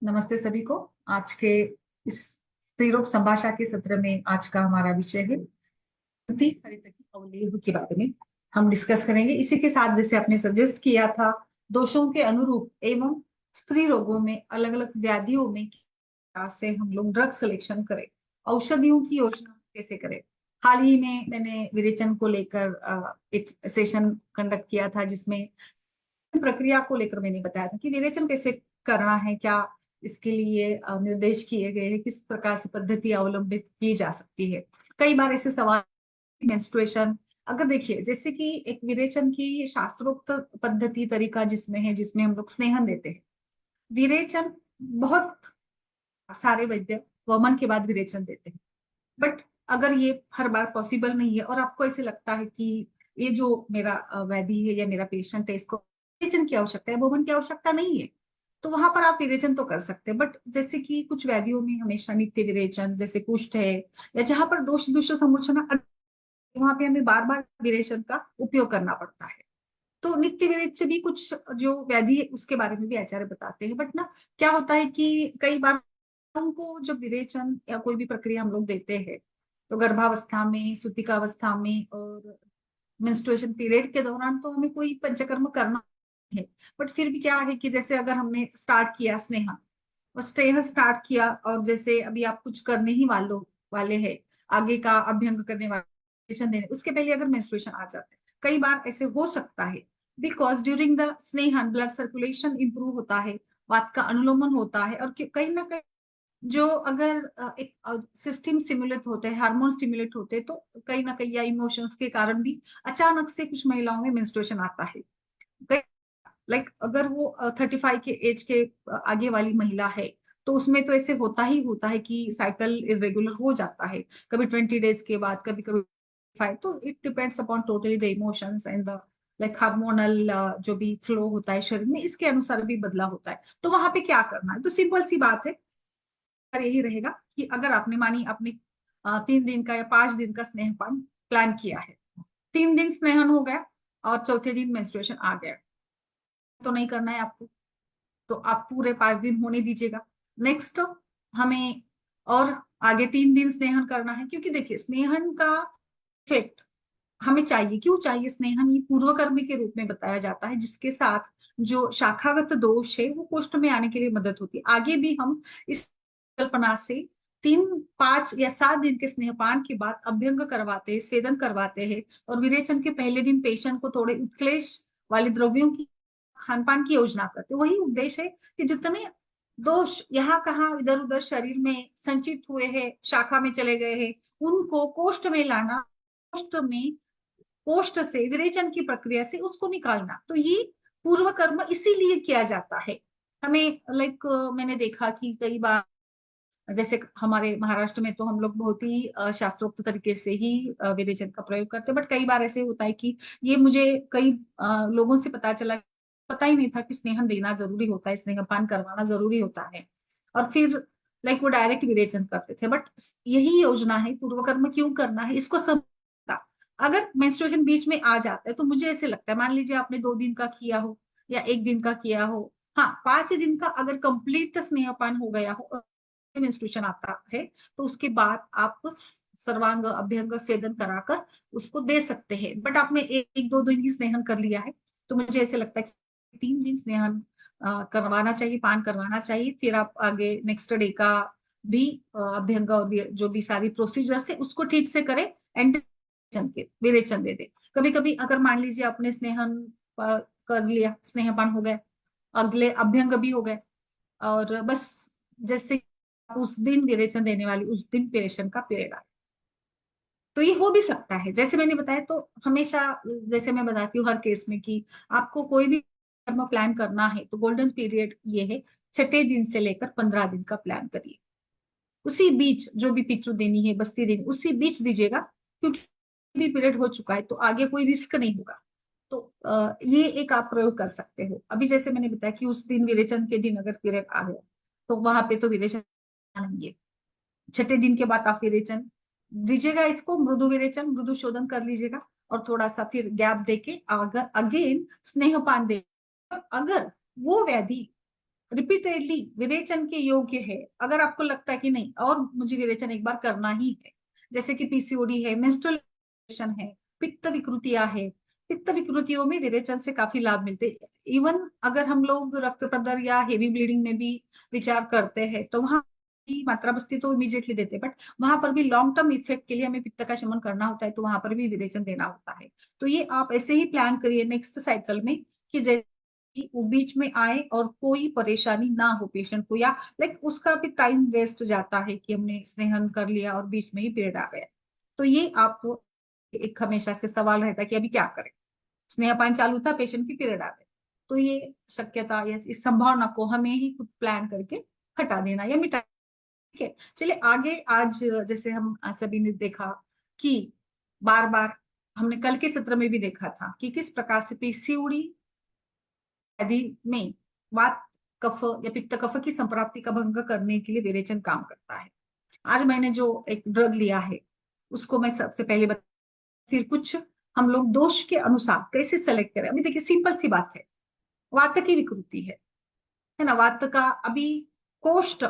नमस्ते सभी को। आज के इस स्त्री रोग संभाषा के सत्र में आज का हमारा विषय है प्रति हरितकी अवलेह के बारे में हम डिस्कस करेंगे। इसी के साथ जैसे आपने सजेस्ट किया था, दोषों के अनुरूप एवं स्त्री रोगों में अलग अलग व्याधियों में किस तरह से हम लोग ड्रग सिलेक्शन करें, औषधियों की योजना कैसे करें। हाल ही में मैंने विरेचन को लेकर एक सेशन कंडक्ट किया था, जिसमें प्रक्रिया को लेकर मैंने बताया था कि विरेचन कैसे करना है, क्या इसके लिए निर्देश किए गए हैं, किस प्रकार से पद्धति अवलंबित की जा सकती है। कई बार ऐसे सवाल, मेंस्ट्रुएशन, अगर देखिए जैसे कि एक विरेचन की शास्त्रोक्त पद्धति तरीका जिसमें है, जिसमें हम लोग स्नेहन देते हैं। विरेचन बहुत सारे वैद्य वमन के बाद विरेचन देते हैं, बट अगर ये हर बार पॉसिबल नहीं है और आपको ऐसे लगता है कि ये जो मेरा व्याधि है या मेरा पेशेंट है, इसको विरेचन की आवश्यकता है, वमन की आवश्यकता नहीं है, तो वहां पर आप विरेचन तो कर सकते हैं। बट जैसे कि कुछ व्याधियों में हमेशा नित्य विरेचन, जैसे कुष्ठ है या जहां पर दोष दुष्ट समुचना, वहां पे हमें बार बार विरेचन का उपयोग करना पड़ता है। तो नित्य विरेच भी कुछ जो व्याधि है उसके बारे में भी आचार्य बताते हैं। बट ना, क्या होता है कि कई बार उनको जब विरेचन या कोई भी प्रक्रिया हम लोग देते हैं, तो गर्भावस्था में, सूतिकावस्था में और मेंस्ट्रुएशन पीरियड के दौरान तो हमें कोई पंचकर्म करना है। बट फिर भी क्या है कि जैसे अगर हमने स्टार्ट किया स्नेहा, और स्नेह स्टार्ट किया, और जैसे अभी आप कुछ करने ही वाले हैं, आगे का अभ्यंग करने वाले, menstruation देने उसके पहले अगर मेंस्ट्रुएशन आ जाता है, कई बार ऐसे हो सकता है बिकॉज ड्यूरिंग द स्नेहन ब्लड सर्कुलेशन इंप्रूव होता है, वात का अनुलोमन होता है, और कहीं ना कहीं जो अगर एक सिस्टम स्टिमुलेट होते हैं, हार्मोन स्टिमुलेट होते हैं, तो कहीं ना कहीं या इमोशंस के कारण भी अचानक से कुछ महिलाओं में मेंस्ट्रुएशन आता है। लाइक अगर वो 35 के एज के आगे वाली महिला है, तो उसमें तो ऐसे होता ही होता है कि साइकिल इरेगुलर हो जाता है, कभी 20 डेज के बाद, कभी कभी 5। तो it depends upon totally the emotions and the like hormonal जो भी फ्लो होता है शरीर में, इसके अनुसार भी बदलाव होता है। तो वहां पे क्या करना है, तो सिंपल सी बात है, यही रहेगा कि अगर आपने मानी आपने 3 दिन का या 5 दिन का स्नेहपान प्लान किया है, 3 दिन स्नेहन हो गया और चौथे दिन मेंस्ट्रुएशन आ गया, तो नहीं करना है आपको, तो आप पूरे 5 दिन होने दीजिएगा। नेक्स्ट हमें और आगे 3 दिन स्नेहन करना है, क्योंकि देखिए स्नेहन का इफेक्ट हमें चाहिए, क्यों चाहिए स्नेहन, ये पूर्व कर्म के रूप में बताया जाता है, जिसके साथ जो शाखागत दोष है वो कोष्ठ में आने के लिए मदद होती है। आगे भी हम इस कल्पना से 3, 5 या 7 दिन के स्नेहपान के बाद अभ्यंग करवाते हैं, सेदन करवाते हैं, और विरेचन के पहले दिन पेशेंट को थोड़े उत्क्लेश वाले द्रव्यों की खान पान की योजना करते। वही उद्देश्य है कि जितने दोष यहाँ कहाँ इधर उधर शरीर में संचित हुए हैं, शाखा में चले गए हैं, उनको कोष्ठ में लाना, कोष्ठ में, कोष्ठ से विरेचन की प्रक्रिया से उसको निकालना। तो ये पूर्व कर्म इसीलिए किया जाता है हमें। लाइक मैंने देखा कि कई बार जैसे हमारे महाराष्ट्र में तो हम लोग बहुत ही शास्त्रोक्त तरीके से ही विरेचन का प्रयोग करते हैं। बट कई बार ऐसे होता है कि ये मुझे कई लोगों से पता चला, पता ही नहीं था कि स्नेहन देना जरूरी होता है, स्नेहपान करवाना जरूरी होता है, और फिर लाइक वो डायरेक्ट विरेचन करते थे। बट यही योजना है, पूर्व कर्म क्यों करना है इसको समझता। अगर मेंस्ट्रुएशन बीच में आ जाता है तो मुझे ऐसे लगता है, मान लीजिए आपने 2 दिन का किया हो या 1 दिन का किया हो, हाँ 5 दिन का अगर कंप्लीट स्नेहपान हो गया हो, मेंस्ट्रुएशन आता है, तो उसके बाद आप सर्वांग अभ्यंग सेदन कराकर उसको दे सकते हैं। बट आपने 1, 2 दिन ही स्नेहन कर लिया है, तो मुझे ऐसे लगता है कि 3 दिन स्नेहन करवाना चाहिए, पान करवाना चाहिए। फिर आप आगे नेक्स्ट डे का भी अभ्यंग और जो भी सारी प्रोसीजर है उसको ठीक से करें, एंड विरेचन दे दे। कभी कभी अगर मान लीजिए आपने स्नेहन कर लिया, स्नेहपान हो गया, अगले अभ्यंग भी हो गए, और बस जैसे उस दिन विरेचन देने वाली उस दिन पेरेशन का पीरियड आए, तो ये हो भी सकता है जैसे मैंने बताया। तो हमेशा जैसे मैं बताती हूँ हर केस में कि आपको कोई भी कर्म प्लान करना है तो गोल्डन पीरियड ये है, छठे दिन से लेकर 15 दिन का प्लान करिए। उसी बीच जो भी पिच्चू देनी है, बस्ती देनी, उसी बीच दीजिएगा, क्योंकि भी पीरियड हो चुका है तो आगे कोई रिस्क नहीं होगा। तो ये एक आप प्रयोग कर सकते हो। अभी जैसे मैंने बताया कि उस दिन विरेचन के दिन अगर पीरियड आ गया, तो वहां पे तो विरेचन नहीं है। छठे दिन के बाद आप विरेचन दीजिएगा, इसको मृदु विरेचन, मृदु शोधन कर लीजिएगा, और थोड़ा सा फिर गैप देके अगर अगेन स्नेहपान दे। अगर वो व्याधि रिपीटेडली विरेचन के योग्य है, अगर आपको लगता है कि नहीं और मुझे विरेचन एक बार करना ही है, जैसे कि पीसीओडी है, मेंस्ट्रुएशन है, पित्त विकृतियां है, पित्त विकृतियों में विरेचन से काफी लाभ मिलते हैं। इवन अगर हम लोग रक्त प्रदर या हेवी ब्लीडिंग में भी विचार करते हैं तो वहां की मात्रा बस्ती तो इमीडिएटली देते हैं, बट वहां पर भी लॉन्ग टर्म इफेक्ट के लिए हमें पित्त का शमन करना होता है, तो वहां पर भी विरेचन देना होता है। तो ये आप ऐसे ही प्लान करिए नेक्स्ट साइकिल में कि जैसे कि वो बीच में आए और कोई परेशानी ना हो पेशेंट को, या लाइक उसका भी टाइम वेस्ट जाता है कि हमने स्नेहन कर लिया और बीच में ही पीरियड आ गया। तो ये आपको एक हमेशा से सवाल रहता है कि अभी क्या करें, स्नेहपान चालू था, पेशेंट की पीरियड आ गए। तो ये शक्यता या इस संभावना को हमें ही खुद प्लान करके हटा देना या मिटा। ठीक है, चलिए आगे। आज जैसे हम सभी ने देखा कि बार बार हमने कल के सत्र में भी देखा था कि किस प्रकार से पीसीओडी आदि में वात कफ या पित्त कफ की संप्राप्ति का भंग करने के लिए विरेचन काम करता है। आज मैंने जो एक ड्रग लिया है उसको मैं सबसे पहले फिर कुछ हम लोग दोष के अनुसार कैसे सेलेक्ट करें। अभी देखिए सिंपल सी बात है, वात की विकृति है ना, वात का अभी कोष्ठ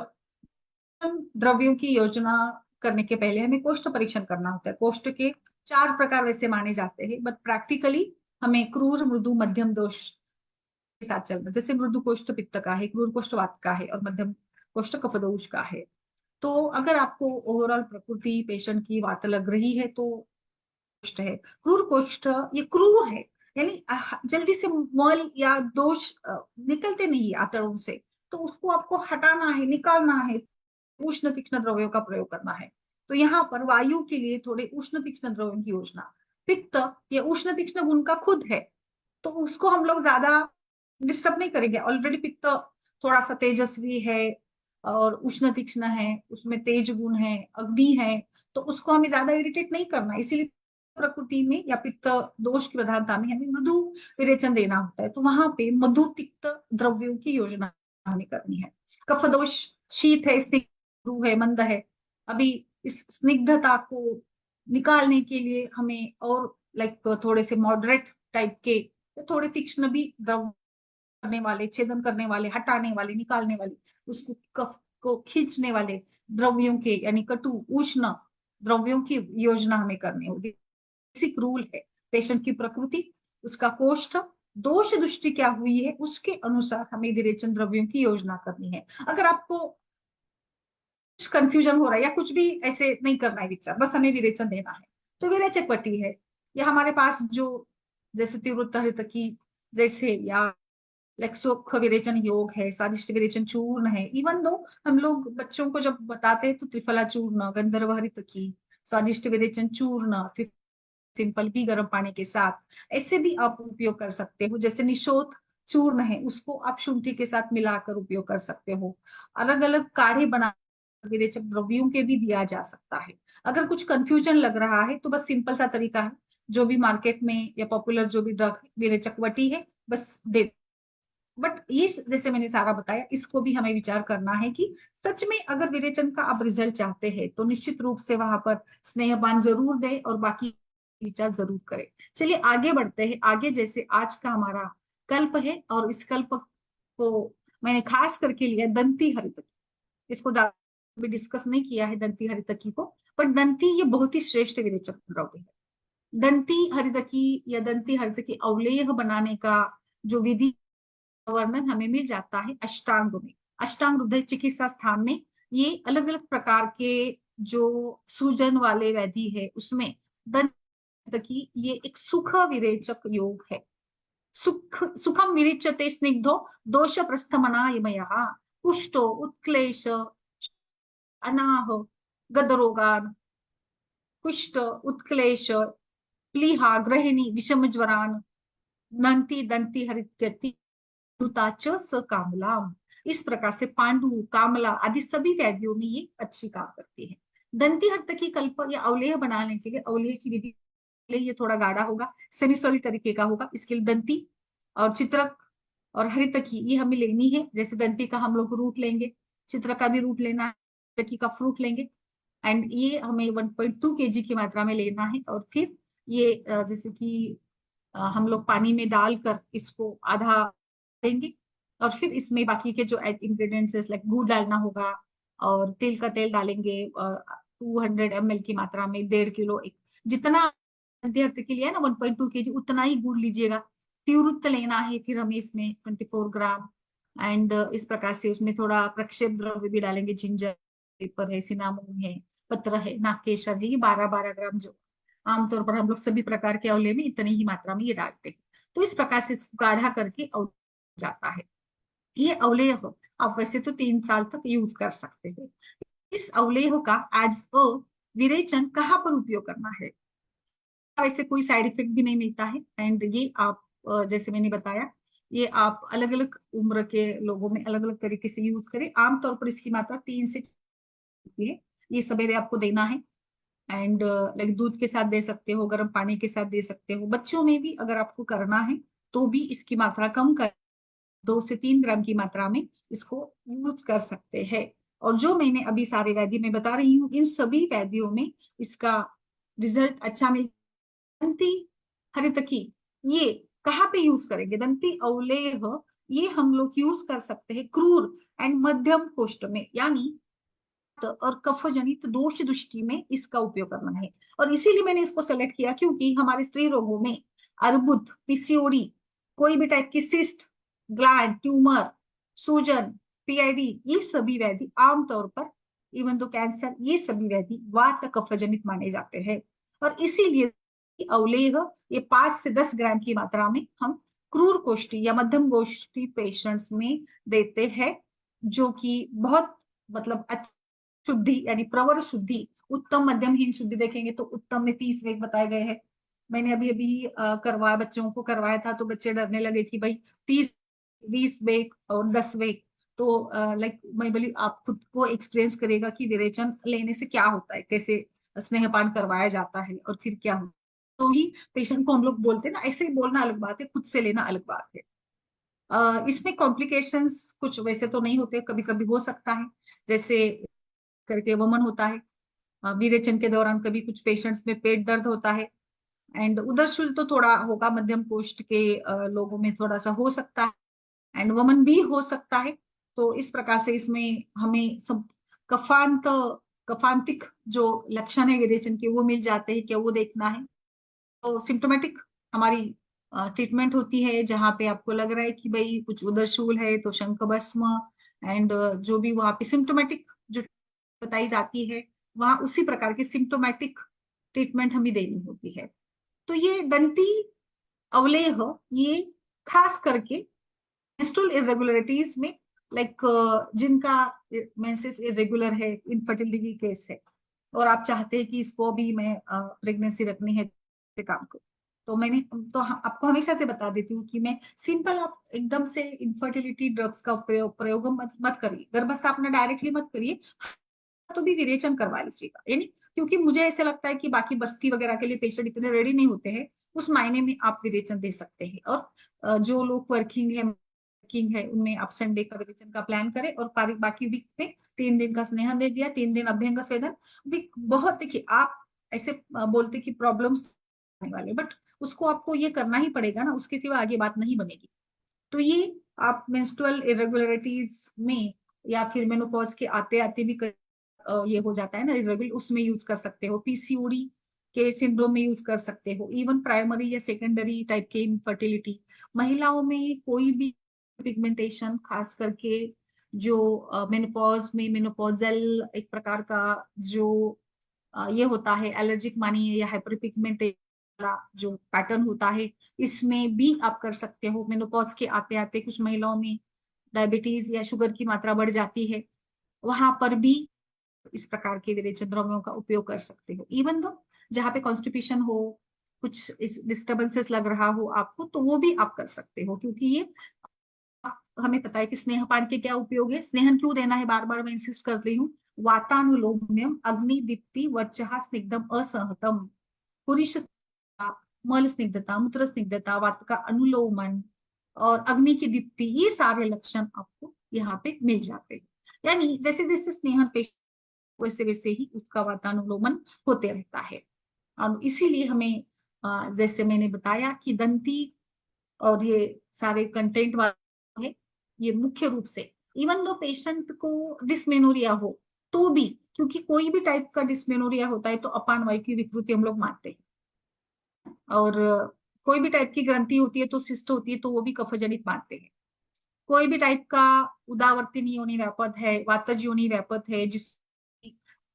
द्रव्यों की योजना करने के पहले हमें कोष्ठ परीक्षण करना होता है। कोष्ठ के 4 प्रकार वैसे माने जाते हैं, बट प्रैक्टिकली हमें क्रूर, मृदु, मध्यम दोष के साथ चलना। जैसे मृदु कोष्ठ पित्त का है, क्रूर कोष्ठ वात का है और मध्यम कोष्ठ कफदोष का है। तो अगर आपको ओवरऑल प्रकृति पेशेंट की वात लग रही है तो कोष्ठ है। क्रूर कोष्ठ ये क्रूर है, यानी जल्दी से मल या दोष निकलते नहीं है आंतड़ों से, तो उसको आपको हटाना है, निकालना है, उष्ण तीक्ष्ण द्रव्यों का प्रयोग करना है। तो यहाँ पर वायु के लिए थोड़े उष्ण तीक्ष्ण द्रव्यों की योजना। पित्त ये उष्ण तीक्ष्ण गुण का खुद है, तो उसको हम लोग ज्यादा डिस्टर्ब नहीं करेंगे। ऑलरेडी पित्त थोड़ा सा तेजस्वी है और उष्ण तीक्ष्ण है, उसमें तेज गुण है, अग्नि है, तो उसको हमें ज्यादा इरिटेट नहीं करना। इसीलिए प्रकृति में या पित्त दोष की प्रधानता में हमें मृदु विरेचन देना होता है, तो वहां पे मधुर तिक्त द्रव्यों की योजना हमें करनी है। कफ दोष शीत है, स्निग्ध है, मंद है, अभी इस स्निग्धता को निकालने के लिए हमें और लाइक थोड़े से मॉडरेट टाइप के, थोड़े तीक्ष्ण भी द्रव करने वाले, छेदन करने वाले, हटाने वाले, निकालने वाले, उसको कफ को खींचने वाले द्रव्यों के यानी कटु उष्ण द्रव्यों की योजना हमें करनी होगी। बेसिक रूल है, पेशेंट की प्रकृति, उसका कोष्ठ, दोष दृष्टि क्या हुई है, उसके अनुसार हमें विरेचन द्रव्यों की योजना करनी है। अगर आपको कुछ कंफ्यूजन हो रहा है या कुछ भी ऐसे नहीं करना है विचार, बस हमें विरेचन देना है, तो विरेचक पट्टी है या हमारे पास जो जैसे तीव्रता हृतकी जैसे या लेक्सोख विरेचन योग है, स्वादिष्ट विरेचन चूर्ण है। इवन दो हम लोग बच्चों को जब बताते हैं तो त्रिफला चूर्ण, गंधर्व हरितकी, स्वादिष्ट विरेचन चूर्ण, सिंपल भी गर्म पानी के साथ ऐसे भी आप उपयोग कर सकते हो। जैसे निशोथ चूर्ण है उसको आप शुंठी के साथ मिलाकर उपयोग कर सकते हो। अलग अलग काढ़े बना विरेचक द्रव्यों के भी दिया जा सकता है। अगर कुछ कंफ्यूजन लग रहा है तो बस सिंपल सा तरीका है, जो भी मार्केट में या पॉपुलर जो भी ड्रग विरेचक वटी है बस दे। बट ये जैसे मैंने सारा बताया, इसको भी हमें विचार करना है कि सच में अगर विरेचन का आप रिजल्ट चाहते हैं तो निश्चित रूप से वहां पर स्नेहपान जरूर दें और बाकी विचार जरूर करें। चलिए आगे बढ़ते हैं। आगे जैसे आज का हमारा कल्प है और इस कल्प को मैंने खास करके लिया दंती हरितकी। इसको भी डिस्कस नहीं किया है दंती हरितकी को, पर दंती ये बहुत ही श्रेष्ठ विरेचक द्रव्य है। दंती हरितकी या दंती हरितकी अवलेह बनाने का जो विधि वर्णन हमें मिल जाता है अष्टांग में। अष्टांग हृदय चिकित्सा स्थान में ये अलग अलग प्रकार के जो सूजन वाले व्याधि है उसमें दंत की ये एक सुख विरेचक योग है। सुखम विरिच्यते स्निग्धो दोष प्रस्थमनायमयः कुष्ठो उत्क्लेश अनाह गदरोगान कुष्ठ उत्क्लेश प्लीहा गृहिणी विषम ज्वरान नंती दंती हरित्यति च कामलाम। इस प्रकार से पांडु, कामला आदि सभी व्याधियों में ये अच्छी काम करती है। दंती हर्तकी कल्प या अवलेह बनाने के लिए अवलेह की विधि, ये थोड़ा गाढ़ा होगा, सेमी सॉलिड तरीके का होगा, इसके लिए दंती और चित्रक और हरितकी ये हमें लेनी है। जैसे दंती का हम लोग रूट लेंगे, चित्रक का भी रूट लेना है, हरितकी का फ्रूट लेंगे, एंड ये हमें 1.2 kg की मात्रा में लेना है। और फिर ये जैसे कि हम लोग पानी में डालकर इसको आधा देंगे और फिर इसमें बाकी के जो इंग्रेडिएंट्स लाइक गुड़ डालना होगा, और तिल का तेल डालेंगे 200 ml की मात्रा में, 1.5 किलो, एक जितना अर्थ के लिए है ना 1.2 kg उतना ही गुड़ लीजिएगा। तिवृत्त लेना है फिर हमें इसमें 24 ग्राम। एंड इस प्रकार से उसमें थोड़ा प्रक्षेप द्रव्य भी डालेंगे, जिंजर पेपर है, सिनामोन है, पत्र है, नागकेशर है, ये 12-12 ग्राम, जो आमतौर पर हम लोग सभी प्रकार के अवले में इतनी ही मात्रा में ये डालते हैं। तो इस प्रकार से इसको गाढ़ा करके जाता है। ये अवलेह आप वैसे तो 3 साल तक यूज कर सकते हैं। इस अवलेह का एज अ विरेचन कहाँ पर उपयोग करना है, वैसे कोई साइड इफेक्ट भी नहीं मिलता है। एंड ये आप जैसे मैंने बताया, ये आप अलग अलग उम्र के लोगों में अलग अलग तरीके से यूज करें। आमतौर पर इसकी मात्रा 3 से होती है। ये सवेरे आपको देना है, एंड लाइक दूध के साथ दे सकते हो, गर्म पानी के साथ दे सकते हो। बच्चों में भी अगर आपको करना है तो भी इसकी मात्रा कम कर 2 से 3 ग्राम की मात्रा में इसको यूज कर सकते हैं। और जो मैंने अभी सारे वैद्य में बता रही हूँ, इन सभी वैद्यों में इसका रिजल्ट अच्छा मिल। दंती हरितकी ये कहाँ पे यूज करेंगे, दंती अवलेह ये हम लोग यूज कर सकते हैं क्रूर एंड मध्यम कोष्ठ में, यानी और कफ जनित दोष दृष्टि में इसका उपयोग करना है। और इसीलिए मैंने इसको सेलेक्ट किया क्योंकि हमारे स्त्री रोगों में अर्बुद, पीसीओडी, कोई भी टाइप की सिस्ट, ग्लैंड ट्यूमर, सूजन, पीआईडी, ये सभी व्याधि आमतौर पर, इवन तो कैंसर, ये सभी व्याधि वात कफ जनित माने जाते हैं। और इसीलिए अवलेह ये 5 से 10 ग्राम की मात्रा में हम क्रूर कोष्ठी या मध्यम कोष्ठी पेशेंट्स में देते हैं, जो कि बहुत मतलब शुद्धि यानी प्रवर शुद्धि, उत्तम मध्यमहीन शुद्धि देखेंगे तो उत्तम में 30 वेग बताए गए हैं। मैंने अभी अभी करवाया, बच्चों को करवाया था, तो बच्चे डरने लगे कि भाई 30, 20 वेग और 10 वेग। तो लाइक मैं बोली आप खुद को एक्सपीरियंस करेगा कि विरेचन लेने से क्या होता है, कैसे स्नेहपान करवाया जाता है और फिर क्या होता है। तो ही पेशेंट को हम लोग बोलते हैं ना, ऐसे ही बोलना अलग बात है, खुद से लेना अलग बात है। इसमें कॉम्प्लिकेशंस कुछ वैसे तो नहीं होते, कभी कभी हो सकता है, जैसे करके वमन होता है विरेचन के दौरान, कभी कुछ पेशेंट्स में पेट दर्द होता है, एंड उदरशूल तो थोड़ा होगा, मध्यम कोष्ठ के लोगों में थोड़ा सा हो सकता है, एंड वमन भी हो सकता है। तो इस प्रकार से इसमें हमें सब कफांत कफांतिक जो लक्षण है विरेचन के वो मिल जाते हैं, क्या वो देखना है। तो सिम्टोमेटिक हमारी ट्रीटमेंट होती है, जहाँ पे आपको लग रहा है कि भाई कुछ उदरशूल है तो शंख भस्म, एंड जो भी वहां पे सिम्टोमेटिक जो बताई जाती है, वहां उसी प्रकार की सिम्टोमेटिक ट्रीटमेंट हमें देनी होती है। तो ये दंती अवलेह ये खास करके मेंस्ट्रुअल इरेगुलरिटीज में, लाइक जिनका मेंसेस इरेगुलर है, इनफर्टिलिटी केस है, और आप चाहते हैं कि इसको भी मैं प्रेगनेंसी रखनी है, से काम करूं, तो मैंने तो आपको हमेशा से बता देती हूँ कि मैं सिंपल, आप एकदम से इनफर्टिलिटी ड्रग्स का प्रयोग मत करिए, गर्भस्थापना डायरेक्टली मत करिए, तो भी विरेचन करवा लीजिएगा। यानी क्योंकि मुझे ऐसा लगता है कि बाकी बस्ती वगैरह के लिए पेशेंट इतने रेडी नहीं होते हैं, उस मायने में आप विरेचन दे सकते हैं। और जो लोग वर्किंग है उनमें आप संडे का विरेचन का प्लान करें, और बाकी वीक में 3 दिन का स्नेहन दे दिया, 3 दिन अभ्यंग स्वेदन भी बहुत। देखिए आप ऐसे बोलते कि प्रॉब्लम्स आने वाले, बट उसको आपको ये करना ही पड़ेगा ना, उसके सिवा आगे बात नहीं बनेगी। तो ये आप मेंस्ट्रुअल इरेगुलरिटीज में या फिर मेनोपॉज के आते आते भी ये हो जाता है ना इरेगुलर, उसमें यूज कर सकते हो, पीसीओडी के सिंड्रोम में यूज कर सकते हो, इवन प्राइमरी या सेकेंडरी टाइप के इनफर्टिलिटी, महिलाओं में कोई भी पिगमेंटेशन, खास करके जो मेनोपॉज में मेनोपॉजल एक प्रकार का जो ये होता है एलर्जिक मानिए या हाइपर पिगमेंटेशन जो पैटर्न होता है, इसमें भी आप कर सकते हो। मेनोपॉज के आते आते कुछ महिलाओं में डायबिटीज या शुगर की मात्रा बढ़ जाती है, वहां पर भी इस प्रकार के विरेचन द्रव्यों का उपयोग कर सकते हो। इवन दो जहाँ पे कॉन्स्टिपेशन हो, कुछ इस डिस्टर्बेंसेस लग रहा हो आपको, तो वो भी आप कर सकते हो, क्योंकि ये हमें पता है कि स्नेहपान के क्या उपयोग है। स्नेहन क्यों देना है, बार बार मैं इंसिस्ट कर रही हूँ। वातानुलोम्यम अग्नि दीप्ति वर्चहा स्निग्धम असहतम, पुरुष मल स्निग्धता, मूत्र स्निग्धता, वात का अनुलोमन और अग्नि की दीप्ति, ये सारे लक्षण आपको यहाँ पे मिल जाते हैं। यानी जैसे जैसे स्नेहन पेश वैसे वैसे ही उसका वातानुलोमन होते रहता है। और इसीलिए हमें जैसे मैंने बताया कि दंती और ये सारे कंटेंट वाले है, ये मुख्य रूप से, इवन दो पेशेंट को डिस्मेनोरिया हो तो भी, क्योंकि कोई भी टाइप का डिस्मेनोरिया होता है तो अपान वायु की विकृति हम लोग मानते हैं, और कोई भी टाइप की ग्रंथि होती है तो सिस्ट होती है तो वो भी कफजनित मानते हैं। कोई भी टाइप का उदावर्तिनी योनि व्यापद है, वातज योनि व्यापद है, जिस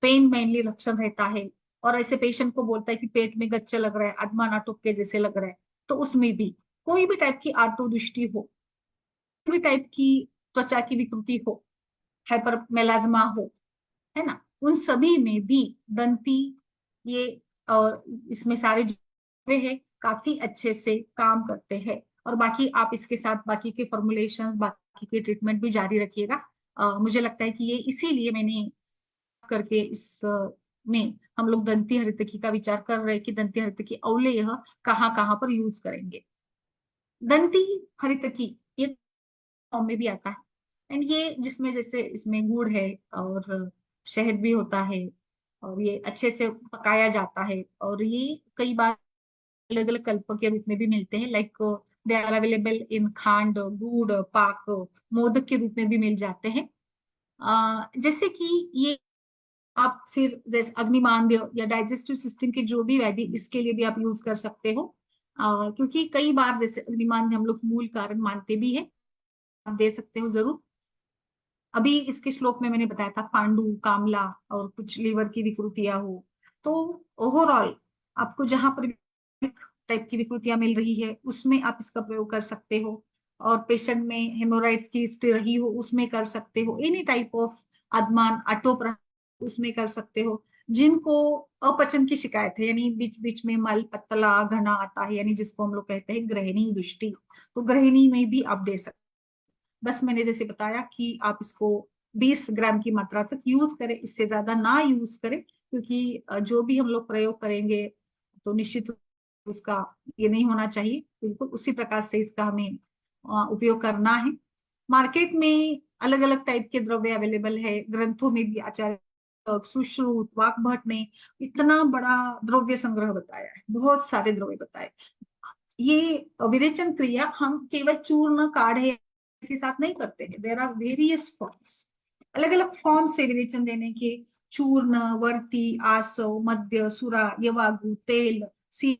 पेन मेनली लक्षण रहता है, और ऐसे पेशेंट को बोलता है कि पेट में गच्चे लग रहा है, अदमा नाटक के जैसे लग रहा है, तो उसमें भी कोई भी टाइप की आर्तोदृष्टि हो, कोई भी टाइप की त्वचा की विकृति हो, हाइपर मेलाज्मा हो, है ना, उन सभी में भी दंती ये और इसमें सारे जो है काफी अच्छे से काम करते हैं। और बाकी आप इसके साथ बाकी के फॉर्मुलेशंस, बाकी के ट्रीटमेंट भी जारी रखिएगा। मुझे लगता है कि ये इसीलिए मैंने खास करके इस में हम लोग दंती हरितकी का विचार कर रहे हैं कि दंती हरितकी अवलेह कहाँ कहाँ पर यूज करेंगे। दंती हरितकी ये फॉर्म में भी आता है, एंड ये जिसमें जैसे इसमें गुड़ है और शहद भी होता है, और ये अच्छे से पकाया जाता है, और ये कई बार अलग अलग कल्प के रूप में भी मिलते हैं, like they are available in खांड, गुड़, पाक, मोदक के रूप में भी मिल जाते हैं। जैसे कि ये आप फिर जैसे अग्निमांद्य या डाइजेस्टिव सिस्टम के जो भी व्याधि, इसके लिए भी आप यूज कर सकते हो, क्योंकि कई बार जैसे अग्निमांद्य हम लोग मूल कारण मानते भी है, आप दे सकते हो जरूर। अभी इसके श्लोक में मैंने बताया था पांडु, कामला और कुछ लीवर की विकृतियां हो, तो ओवरऑल आपको जहां पर टाइप की विकृतियां मिल रही है उसमें आप इसका प्रयोग कर सकते हो, और पेशेंट में हेमोराइड्स की हिस्ट्री रही हो उसमें कर सकते हो, एनी टाइप ऑफ अदमान आटोप उसमें कर सकते हो। जिनको अपचन की शिकायत है, यानी बीच बीच में मल पतला घना आता है, यानी जिसको हम लोग कहते हैं गृहिणी दृष्टि, तो गृहिणी में भी आप दे सकते। बस मैंने जैसे बताया कि आप इसको 20 ग्राम की मात्रा तक यूज करें, इससे ज्यादा ना यूज करें, क्योंकि जो भी हम लोग प्रयोग करेंगे तो निश्चित उसका ये नहीं होना चाहिए, बिल्कुल उसी प्रकार से इसका हमें उपयोग करना है। मार्केट में अलग अलग टाइप के द्रव्य अवेलेबल है, ग्रंथों में भी आचार्य सुश्रुत वाग्भट ने इतना बड़ा द्रव्य संग्रह बताया है, बहुत सारे द्रव्य बताए। ये विरेचन क्रिया हम केवल चूर्ण काढ़े के साथ नहीं करते हैं, देर आर वेरियस फॉर्म्स, अलग अलग फॉर्म से विरेचन देने के, चूर्ण, वर्ती, आसव, मध्य, सुरा, यवागु, तेल, सी,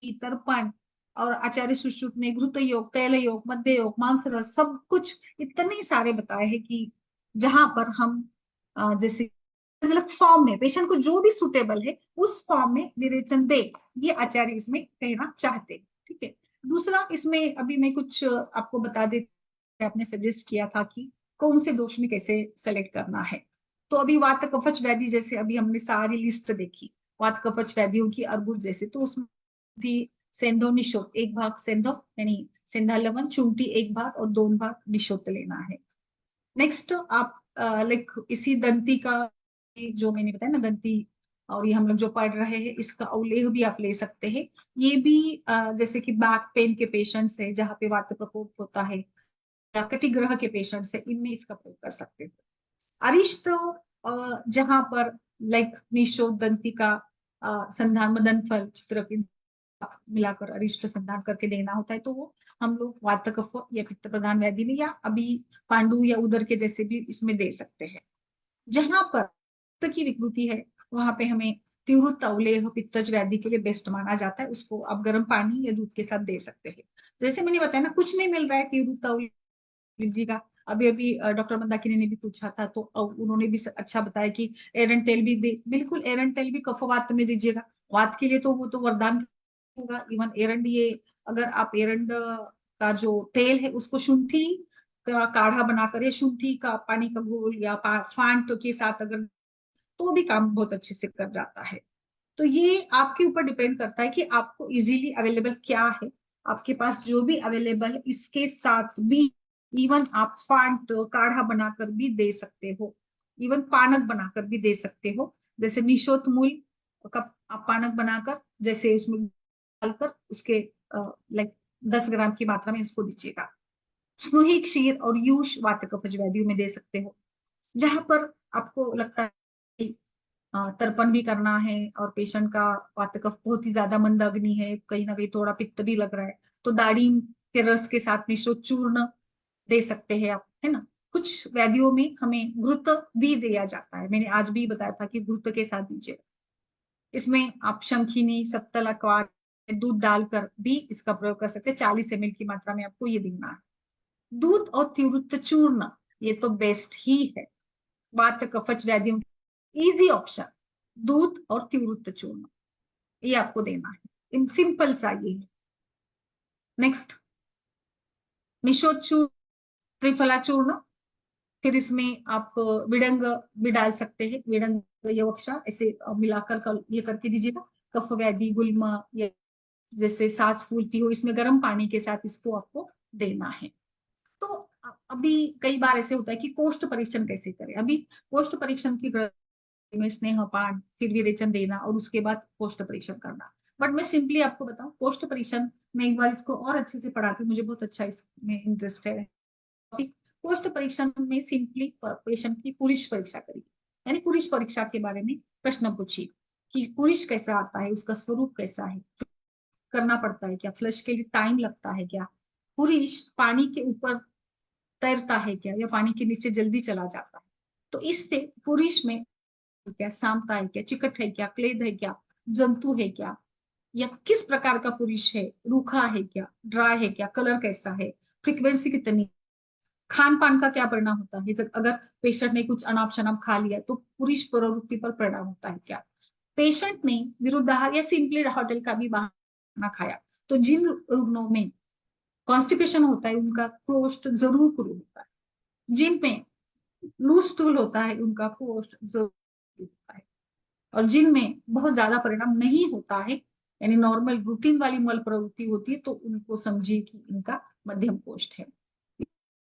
तर्पण, और आचार्य सुश्रुत ने घृत योग, तैल योग, मध्य योग, मांस रस, सब कुछ इतने सारे बताए हैं कि जहां पर हम जैसे अलग फॉर्म में पेशेंट को जो भी सुटेबल है उस फॉर्म में विरेचन दे, ये आचार्य इसमें कहना चाहते हैं। ठीक है। दूसरा इसमें अभी मैं कुछ आपको बता देती, आपने सजेस्ट किया था कि कौन से दोष में कैसे सेलेक्ट करना है, तो अभी वात कफच व्याधि जैसे अभी हमने सारी लिस्ट देखी, वात कफच व्याधियों की अर्बुद जैसे, तो उसमें भी सेंधो निशोत एक भाग, सेंधो यानी सेंधा लवण चुंटी एक भाग और 2 भाग निशोत लेना है। नेक्स्ट आप लाइक इसी दंती का जो मैंने बताया ना दंती, और ये हम लोग जो पढ़ रहे हैं इसका अवलेह भी आप ले सकते हैं। ये भी जैसे कि बैक पेन के पेशेंट्स है जहाँ पे वात प्रकोप होता है, या कटिग्रह के पेशेंट्स है, इनमें इसका प्रयोग कर सकते हैं। अरिष्ट जहां पर लाइक निशो दंती का संधान मदन फल चित्रक मिलाकर अरिष्ट संधान करके देना होता है, तो वो हम लोग वात कफ या पित्त प्रधान व्याधि में, या अभी पांडु या उदर के जैसे भी इसमें दे सकते हैं। जहां पर पित्त की विकृति है वहां पे हमें तीव्र अवलेह पित्तज व्याधि के लिए बेस्ट माना जाता है, उसको आप गर्म पानी या दूध के साथ दे सकते हैं। जैसे मैंने बताया ना, कुछ नहीं मिल रहा है तीव्र अवलेह जी का, अभी अभी डॉक्टर मंदाकिनी ने भी पूछा था तो उन्होंने भी अच्छा बताया कि एरंड तेल भी दे, बिल्कुल एरंड तेल भी कफवात में दीजिएगा, वात के लिए तो वो तो वरदान होगा। इवन एरंड, ये अगर आप एरंड का जो तेल है उसको शुंठी का काढ़ा बनाकर या शुंठी का पानी का घोल या फांट के साथ अगर, तो भी काम बहुत अच्छे से कर जाता है। तो ये आपके ऊपर डिपेंड करता है कि आपको इजीली अवेलेबल क्या है, आपके पास जो भी अवेलेबल है इसके साथ भी इवन आप फांट काढ़ा बनाकर भी दे सकते हो, इवन पानक बनाकर भी दे सकते हो। जैसे निशोत मूल का आप पानक बनाकर जैसे उसमें डालकर उसके लाइक 10 ग्राम की मात्रा में इसको दीजिएगा। स्नुही क्षीर और यूष वात कफज व्याधियों में दे सकते हो। जहां पर आपको लगता है कि तर्पण भी करना है और पेशेंट का वात कफ बहुत ही ज्यादा मंद अग्नि है, कहीं ना कहीं थोड़ा पित्त भी लग रहा है, तो दाढ़ी के रस के साथ निशो चूर्ण दे सकते हैं आप, है ना। कुछ व्याधियों में हमें घृत भी दिया जाता है, मैंने आज भी बताया था कि घृत के साथ दीजिए। इसमें आप शंखिनी, सप्तला, क्वाथ, दूध डालकर भी इसका प्रयोग कर सकते हैं। 40 ml की मात्रा में आपको ये देना है। दूध और तिवृत्त चूर्ण, ये तो बेस्ट ही है वात कफज व्याधियों, इजी ऑप्शन। दूध और तिवृत्त चूर्ण ये आपको देना है, सिंपल सा ये है। नेक्स्ट, निशोद चूर्ण, त्रिफला चूर्ण। फिर इसमें आप विडंग भी डाल सकते हैं, विडंग यवक्षा ऐसे मिलाकर ये करके दीजिएगा। कफ व्याधि, गुल्मा, ये जैसे सांस फूलती हो, इसमें गर्म पानी के साथ इसको आपको देना है। तो अभी कई बार ऐसे होता है कि कोष्ठ परीक्षण कैसे करें। अभी कोष्ठ परीक्षण की में स्नेहपान, फिर विरेचन देना और उसके बाद कोष्ठ परीक्षण करना। बट मैं सिंपली आपको बताऊं, कोष्ठ परीक्षण में एक बार इसको और अच्छे से पढ़ा के, मुझे बहुत अच्छा इसमें इंटरेस्ट है। पोस्ट परीक्षण में सिंपली पेशेंट की पुरुष परीक्षा करिए, यानी पुरुष परीक्षा के बारे में प्रश्न पूछिए कि पुरुष कैसा आता है, उसका स्वरूप कैसा है, करना पड़ता है क्या, फ्लश के लिए टाइम लगता है क्या, पुरुष पानी के ऊपर तैरता है क्या, या पानी के नीचे जल्दी चला जाता है। तो इससे पुरुष में क्या शांता है क्या, चिकट है क्या, क्लेद है क्या, जंतु है क्या, या किस प्रकार का पुरुष है, रूखा है क्या, ड्राई है क्या, कलर कैसा है, फ्रीक्वेंसी कितनी, खान पान का क्या परिणाम होता है, जब अगर पेशेंट ने कुछ अनाप शनाप खा लिया तो पुरुष प्रवृत्ति पर परिणाम होता है क्या, पेशेंट ने विरुद्धाहार या सिंपली होटल का भी बहाना खाया तो जिन रुग्णों में कॉन्स्टिपेशन होता है उनका कोष्ठ जरूर कुरु होता है, जिनमें लूज स्टूल होता है उनका कोष्ठ जरूर होता है, और जिनमें बहुत ज्यादा परिणाम नहीं होता है, यानी नॉर्मल रूटीन वाली मल प्रवृत्ति होती है, तो उनको समझिए कि इनका मध्यम कोष्ठ है।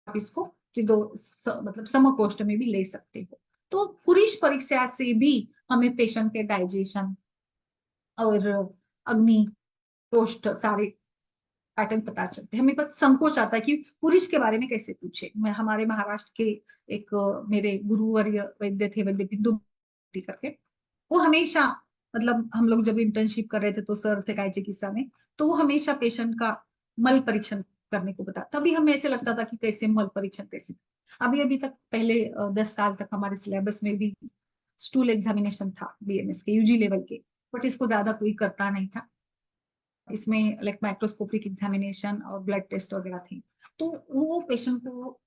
आप इसको फिर मतलब समकोष्ठ में भी ले सकते हो। तो पुरुष परीक्षा से भी हमें पेशेंट के डाइजेशन और अग्नि कोष्ठ सारे पैटर्न पता चलते हैं। हमें बस संकोच आता है कि पुरुष के बारे में कैसे पूछे। मैं हमारे महाराष्ट्र के एक मेरे गुरुवर्य वैद्य थे, वैद्य बिंदु करके, वो हमेशा, मतलब हम लोग जब इंटर्नशिप कर रहे थे तो सर थे काय चिकित्सा में, तो वो हमेशा पेशेंट का मल परीक्षण करने को बता, तभी हमें ऐसे लगता था कि कैसे मल परीक्षण कैसे। अभी अभी तक पहले 10 साल तक हमारे सिलेबस में भी स्टूल एग्जामिनेशन था बीएमएस के यूजी लेवल के, बट इसको ज्यादा कोई करता नहीं था। इसमें लाइक माइक्रोस्कोपिक एग्जामिनेशन और ब्लड टेस्ट वगैरह थे। तो वो पेशेंट को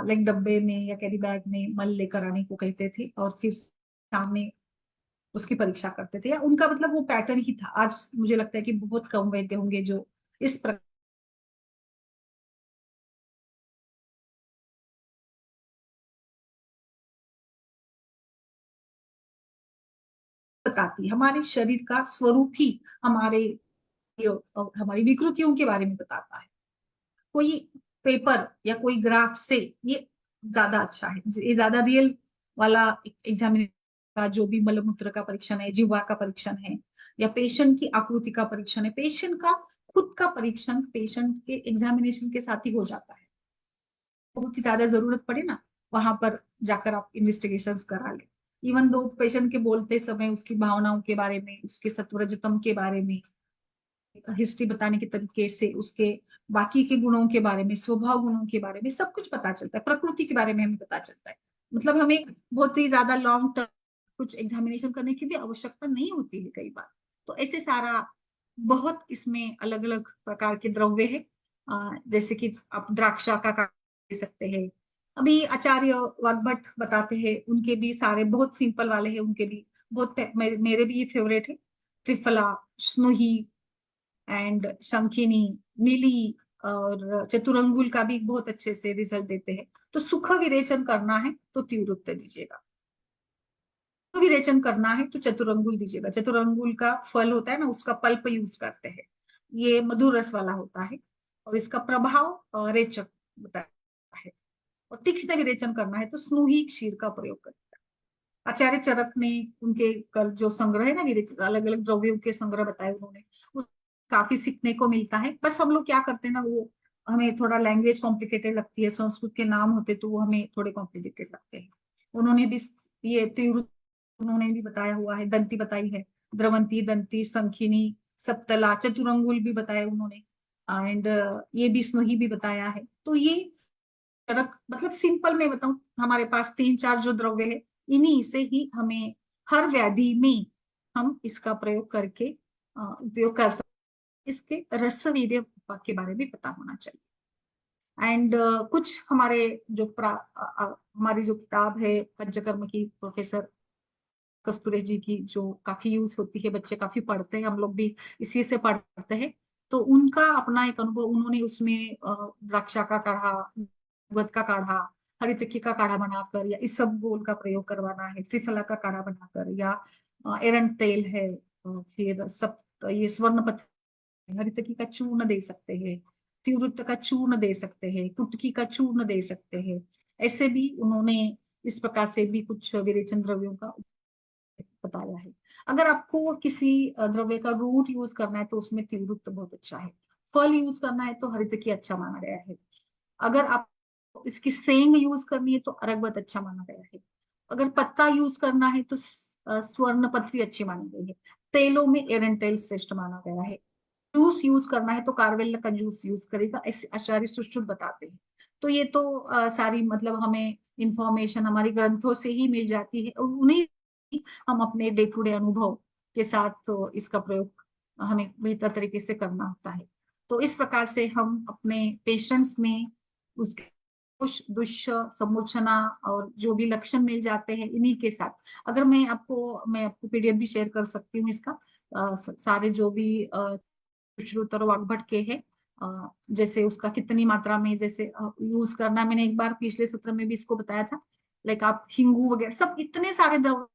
लाइक डब्बे में या कैरी बैग में मल लेकर आने को कहते थे और फिर सामने उसकी परीक्षा करते थे, या उनका मतलब वो पैटर्न ही था। आज मुझे लगता है कि बहुत कम वैद्य होंगे जो इस प्रकार बताती है। हमारे शरीर का स्वरूप ही हमारे हमारी विकृतियों के बारे में बताता है। कोई पेपर या कोई ग्राफ से ये ज्यादा अच्छा है, ये ज्यादा रियल वाला एग्जामिनेशन का जो भी मलमूत्र का परीक्षण है, जिह्वा का परीक्षण है, या पेशेंट की आकृति का परीक्षण है, पेशेंट का खुद का परीक्षण पेशेंट के एग्जामिनेशन के साथ ही हो जाता है। बहुत ही ज्यादा जरूरत पड़े ना, वहां पर जाकर आप इन्वेस्टिगेशंस करा ले। इवन दो पेशेंट के बोलते समय उसकी भावनाओं के बारे में, उसके सत्वरजतम के बारे में, हिस्ट्री बताने के तरीके से उसके बाकी के गुणों के बारे में, स्वभाव गुणों के बारे में सब कुछ पता चलता है, प्रकृति के बारे में हमें पता चलता है। मतलब हमें बहुत ही ज्यादा लॉन्ग टर्म कुछ एग्जामिनेशन करने की भी आवश्यकता नहीं होती है कई बार। तो ऐसे सारा बहुत इसमें अलग अलग प्रकार के द्रव्य है। जैसे कि आप द्राक्षा का दे सकते हैं। अभी आचार्य वाग्भट बताते हैं, उनके भी सारे बहुत सिंपल वाले हैं, उनके भी बहुत मेरे भी ये फेवरेट है। त्रिफला, स्नुही एंड शंखिनी, नीली और चतुरंगुल का भी बहुत अच्छे से रिजल्ट देते हैं। तो सुख विरेचन करना है तो तिवृत्त दीजिएगा, विरेचन करना है तो चतुरंगुल दीजिएगा। चतुरंगुल का फल होता है ना, उसका पल्प यूज करते हैं, ये मधुर रस वाला होता है और इसका प्रभाव रेचक होता है। और तीक्ष्ण विरेचन करना है तो स्नूही क्षीर का प्रयोग करते हैं। आचार्य चरक ने उनके कल जो संग्रह है ना, अलग अलग द्रव्यों के संग्रह बताए उन्होंने, वो काफी सीखने को मिलता है। बस हम लोग क्या करते हैं ना, वो हमें थोड़ा लैंग्वेज कॉम्प्लिकेटेड लगती है, संस्कृत के नाम होते तो वो हमें थोड़े कॉम्प्लिकेटेड लगते हैं। उन्होंने भी ये त्रिवृत उन्होंने भी बताया हुआ है, दंती बताई है, द्रवंती, दंती, संखिनी, सप्तला, चतुरंगुल भी बताया उन्होंने, एंड ये भी स्नोही भी बताया है। तो ये चरक मतलब सिंपल में बताऊं, हमारे पास 3-4 जो द्रव्य है, इन्हीं से ही हमें हर व्याधि में हम इसका प्रयोग करके उपयोग कर सकते। इसके रसवीर्य के बारे में पता होना चाहिए। एंड कुछ हमारे जो हमारी जो किताब है पंचकर्म की, प्रोफेसर कस्तूरे जी की, जो काफी यूज होती है, बच्चे काफी पढ़ते हैं, हम लोग भी इसी से पढ़ते हैं। तो उनका अपना एक अनुभव, उन्होंने उसमें द्राक्षा का काढ़ा, गद का काढ़ा, हरितकी का काढ़ा बनाकर, या इसबगोल का प्रयोग करवाना है, त्रिफला का काढ़ा बनाकर, या एरंड तेल है, फिर सब ये स्वर्ण पत्र, हरितकी का चूर्ण दे सकते हैं, तिवृत्त का चूर्ण दे सकते हैं, कुटकी का चूर्ण दे सकते हैं। ऐसे भी उन्होंने इस प्रकार से भी कुछ विरेचन द्रव्यों का बताया है। अगर आपको किसी द्रव्य का रूट यूज करना है तो उसमें तिवृत्त बहुत अच्छा है। फल यूज करना है तो हरितकी अच्छा माना गया है। अगर आप इसकी सेंग यूज करनी है तो अरगवत अच्छा माना गया है। अगर पत्ता यूज करना है तो स्वर्ण पत्री अच्छी मानी गई है। तेलों में एरेंटेल श्रेष्ठ माना गया है। जूस यूज करना है तो कार्वेल का जूस यूज करेगा, ऐसे आचार्य सुश्रुत बताते हैं। तो ये तो सारी मतलब हमें इंफॉर्मेशन हमारी ग्रंथों से ही मिल जाती है, और उन्हीं हम अपने डे टू डे अनुभव के साथ तो इसका प्रयोग हमें बेहतर तरीके से करना होता है। तो इस प्रकार से हम अपने पेशेंट्स में उसके दुष्य समूर्छना और जो भी लक्षण मिल जाते हैं इन्हीं के साथ। अगर मैं आपको पीडीएफ भी शेयर कर सकती हूँ इसका, सारे जो भी सुश्रुत और वाग्भट के हैं, जैसे उसका कितनी मात्रा में जैसे यूज करना, मैंने एक बार पिछले सत्र में भी इसको बताया था। लाइक आप हिंगू वगैरह सब इतने सारे द्रव्य,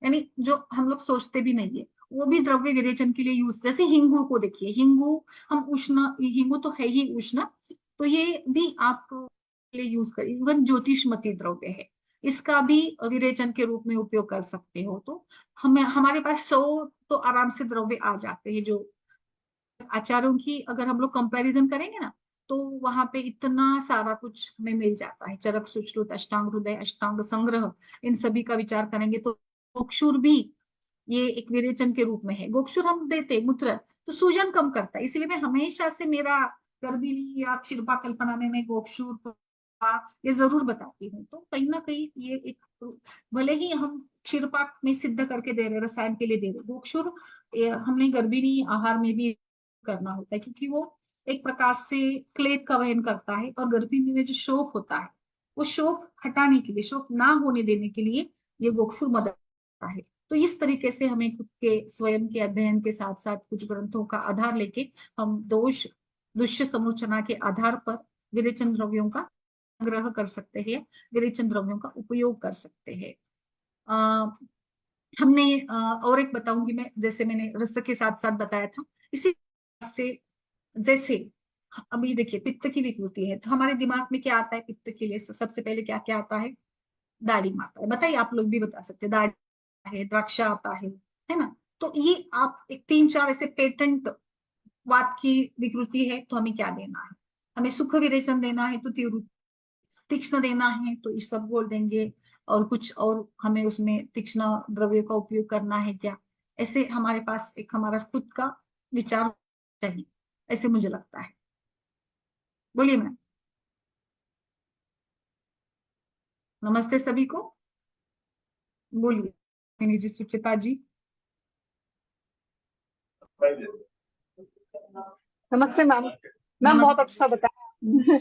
यानी जो हम लोग सोचते भी नहीं है, वो भी द्रव्य विरेचन के लिए यूज, जैसे हिंगू को देखिए, हिंगू हम उष्ण, हिंगू तो है ही उष्ण, तो ये भी आप लिए यूज कर, इवन ज्योतिषमती द्रव्य है, इसका भी विरेचन के रूप में उपयोग कर सकते हो। तो हमें हमारे पास 100 तो आराम से द्रव्य आ जाते हैं, जो आचार्यों की अगर हम लोग कंपैरिजन करेंगे ना, तो वहां पे इतना सारा कुछ हमें मिल जाता है। चरक सुश्रुत, अष्टांग हृदय, अष्टांग संग्रह, इन सभी का विचार करेंगे तो गोक्षुर भी ये एक विरेचन के रूप में है। गोक्षुर हम देते मूत्र तो सूजन कम करता है, इसलिए मैं हमेशा से मेरा गर्भिणी या क्षीरपा कल्पना में मैं गोक्षुर ये जरूर बताती हूँ। तो कहीं ना कहीं ये एक, भले ही हम क्षीरपाक में सिद्ध करके दे रहे, रसायन के लिए दे रहे, गोक्षुर हमने गर्भिणी आहार में भी करना होता है, क्योंकि वो एक प्रकार से क्लेद का वहन करता है, और गर्भिणी में जो शोफ होता है, वो शोफ हटाने के लिए, शोफ ना होने देने के लिए ये गोक्षुर मदद करता है। तो इस तरीके से हमें खुद के स्वयं के अध्ययन के साथ साथ कुछ ग्रंथों का आधार लेके हम दोष दुष्य समूर्चना के आधार पर विरेचन द्रव्यों का संग्रह कर सकते हैं, विरेचन द्रव्यों का उपयोग कर सकते हैं। हमने और एक बताऊंगी मैं, जैसे मैंने रस के साथ साथ बताया था, इसी से जैसे अभी देखिए पित्त की विकृति है, तो हमारे दिमाग में क्या आता है पित्त के लिए? सबसे पहले क्या क्या आता है? दाढ़ी आता है, बताइए, आप लोग भी बता सकते हैं। दाढ़ी है, द्राक्षा आता है ना? तो ये आप एक 3-4 ऐसे पेटेंट वात की विकृति है तो हमें क्या देना है? हमें सुख विरेचन देना है तो तीक्ष्ण देना है तो इसबगोल देंगे, और कुछ और हमें उसमें तीक्ष्ण द्रव्य का उपयोग करना है क्या? ऐसे हमारे पास एक हमारा खुद का विचार चाहिए, ऐसे मुझे लगता है। बोलिए मैम। नमस्ते सभी को। बोलिए जी, सुचिता जी। नमस्ते मैम। मैम बहुत नमस्ते। अच्छा बताया।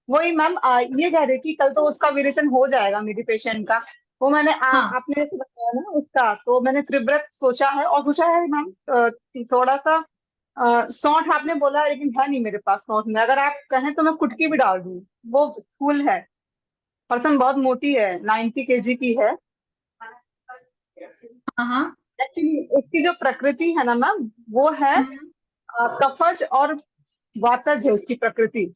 वही मैम, ये कह रही थी कल तो उसका विरेचन हो जाएगा मेरी पेशेंट का। वो मैंने हाँ आपने जैसे बताया ना उसका, तो मैंने त्रिव्रत सोचा है और पूछा है मैम। थोड़ा सा सौंठ आपने बोला, लेकिन है नहीं मेरे पास सौंठ में। अगर आप कहें तो मैं कुटकी भी डाल दूँ। वो फूल है, पर्सन बहुत मोटी है, 90 kg की है। हाँ हाँ। एक्चुअली उसकी जो प्रकृति है ना मैम, वो है हम्म। कफज और वातज है उसकी प्रकृति।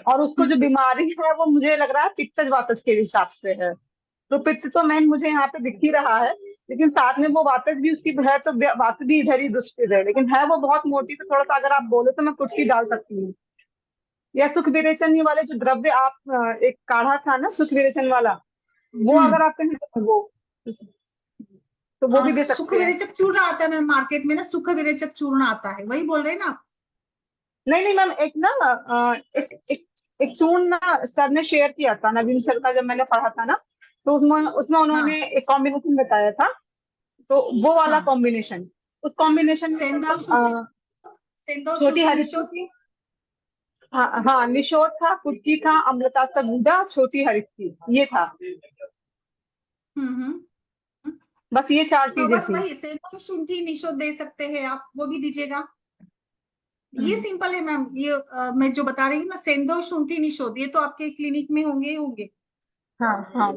और उसको जो बीमारी है वो मुझे लग रहा है पित्तज वातज के हिसाब से है। तो पित्त तो मेन मुझे यहाँ पे दिख ही रहा है, लेकिन साथ में वो वातज भी उसकी है, तो वात भी इधर ही दुष्ट है, लेकिन है वो बहुत मोटी। तो थोड़ा सा अगर आप बोले तो मैं कुटकी डाल सकती हूँ। या सुख विरेचन ये वाले जो द्रव्य आप एक काढ़ा था ना सुख विरेचन वाला, वो हम्म। अगर आप कहें तो वो भी दे सुख सकते हैं। विरेचक चूर्ण आता है मैम मार्केट में ना, सुख विरेचक चूर्ण आता है, वही बोल रहे हैं ना आप? नहीं नहीं मैम, एक ना एक एक चूर्ण ना सर ने शेयर किया था, नवीन सर का, जब मैंने पढ़ा था ना, तो उसमें उसमें उन्होंने हाँ एक कॉम्बिनेशन बताया था। तो वो वाला हाँ। कॉम्बिनेशन, उस कॉम्बिनेशन में सेंधा मतलब सेंधव छोटी श्रुति हरिप्ती निषोद। थी। हाँ हाँ, निशोद था, कुटकी था, अमृता बूढ़ा, छोटी हरिप्ती, ये था। हम्म। बस ये चार तो चीजें बस थी। वही सेंधव शुंठी निषोद दे सकते हैं आप, वो भी दीजिएगा। ये हम्म, सिंपल है मैम, ये मैं जो बता रही हूँ ना, सेंधव शुंठी निषोद, ये तो आपके क्लिनिक में होंगे ही होंगे। हाँ हाँ।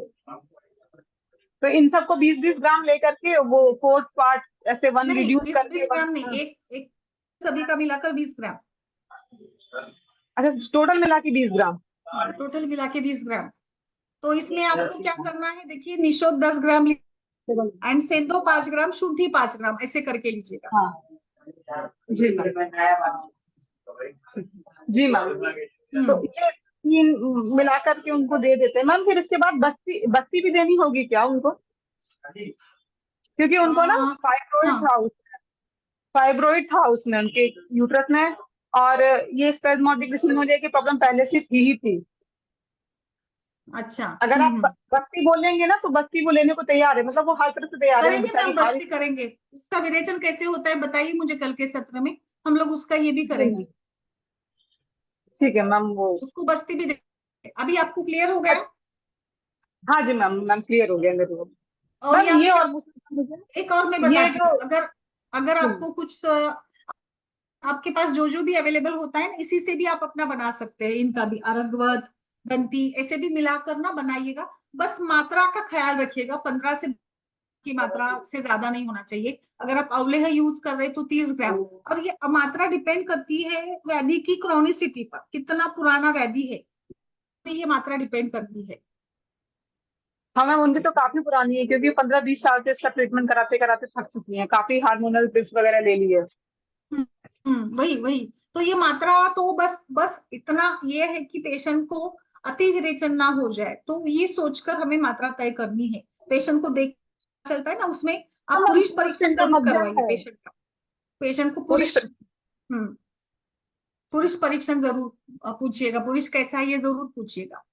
तो इन सबको 20-20 ग्राम लेकर के वो फोर्थ पार्ट ऐसे वन नहीं, रिड्यूस बीस करके बीस वन। ग्राम नहीं, एक एक सभी का मिलाकर 20 ग्राम। अच्छा, टोटल मिला के 20 ग्राम। हाँ, टोटल मिला के 20 ग्राम। तो इसमें आपको क्या करना है, देखिए, निषोद 10 ग्राम एंड सेंधव 5 ग्राम, शुंठी 5 ग्राम, ऐसे करके लीजिएगा। हाँ जी मैम। जी मैम। तो हम्म। ये तीन मिलाकर के उनको दे देते हैं मैम। फिर इसके बाद बस्ती बस्ती भी देनी होगी क्या उनको? क्योंकि उनको ना हाँ फाइब्रोइड हाँ। था, फाइब्रोइड था उसमें, उनके यूट्रस में। और ये स्पेज्मोडिक डिस्मेनोरिया की प्रॉब्लम पहले से थी ही थी। अच्छा। अगर आप हम्म। बस्ती बोलेंगे ना, तो बस्ती वो लेने को तैयार है, मतलब वो हर तरह से तैयार है, वो करेंगे मैम, बेचारी हारी। बस्ती करेंगे। उसका विरेचन कैसे होता है बताइए मुझे कल के सत्र में, हम लोग उसका ये भी जी मैम। करेंगे। ठीक है मैम, वो। उसको बस्ती भी दे। अभी आपको क्लियर हो गया? हाँ जी मैम, मैम क्लियर हो गया मेरे को। और मैम या ये फिर और आप पूछना था मुझे, एक और मैं ये बताती जो। हूँ, अगर अगर जी आपको कुछ आपके पास जो जो भी अवेलेबल होता है ना, इसी से भी आप अपना बना सकते हैं, इनका भी अरगवत, गंती, ऐसे भी मिलाकर ना बनाइएगा। बस मात्रा का ख्याल रखिएगा, 15 से की मात्रा से ज्यादा नहीं होना चाहिए। अगर आप अवलेह यूज कर रहे हैं तो 30 ग्राम। और ये मात्रा डिपेंड करती है व्याधि की क्रॉनिसिटी पर, कितना पुराना व्याधि है, तो ये मात्रा डिपेंड करती है। हाँ मैम, उनकी तो काफी पुरानी है, क्योंकि 15-20 साल से इसका ट्रीटमेंट कराते कराते थक चुकी हैं, काफी हार्मोनल पिल्स वगैरह ले ली है। वही वही। तो ये मात्रा तो बस बस इतना ये है कि पेशेंट को अति विरेचन ना हो जाए, तो ये सोचकर हमें मात्रा तय करनी है। पेशेंट को देख चलता है ना उसमें। हाँ आप मैम, पुरुष पुरुष परीक्षण इनका जरूर मध्यम करवाइए है। पेशेंट का। पेशेंट को पुरुष। हम्म पुरुष परीक्षण जरूर पूछिएगा, पुरुष कैसा है ये जरूर पूछिएगा।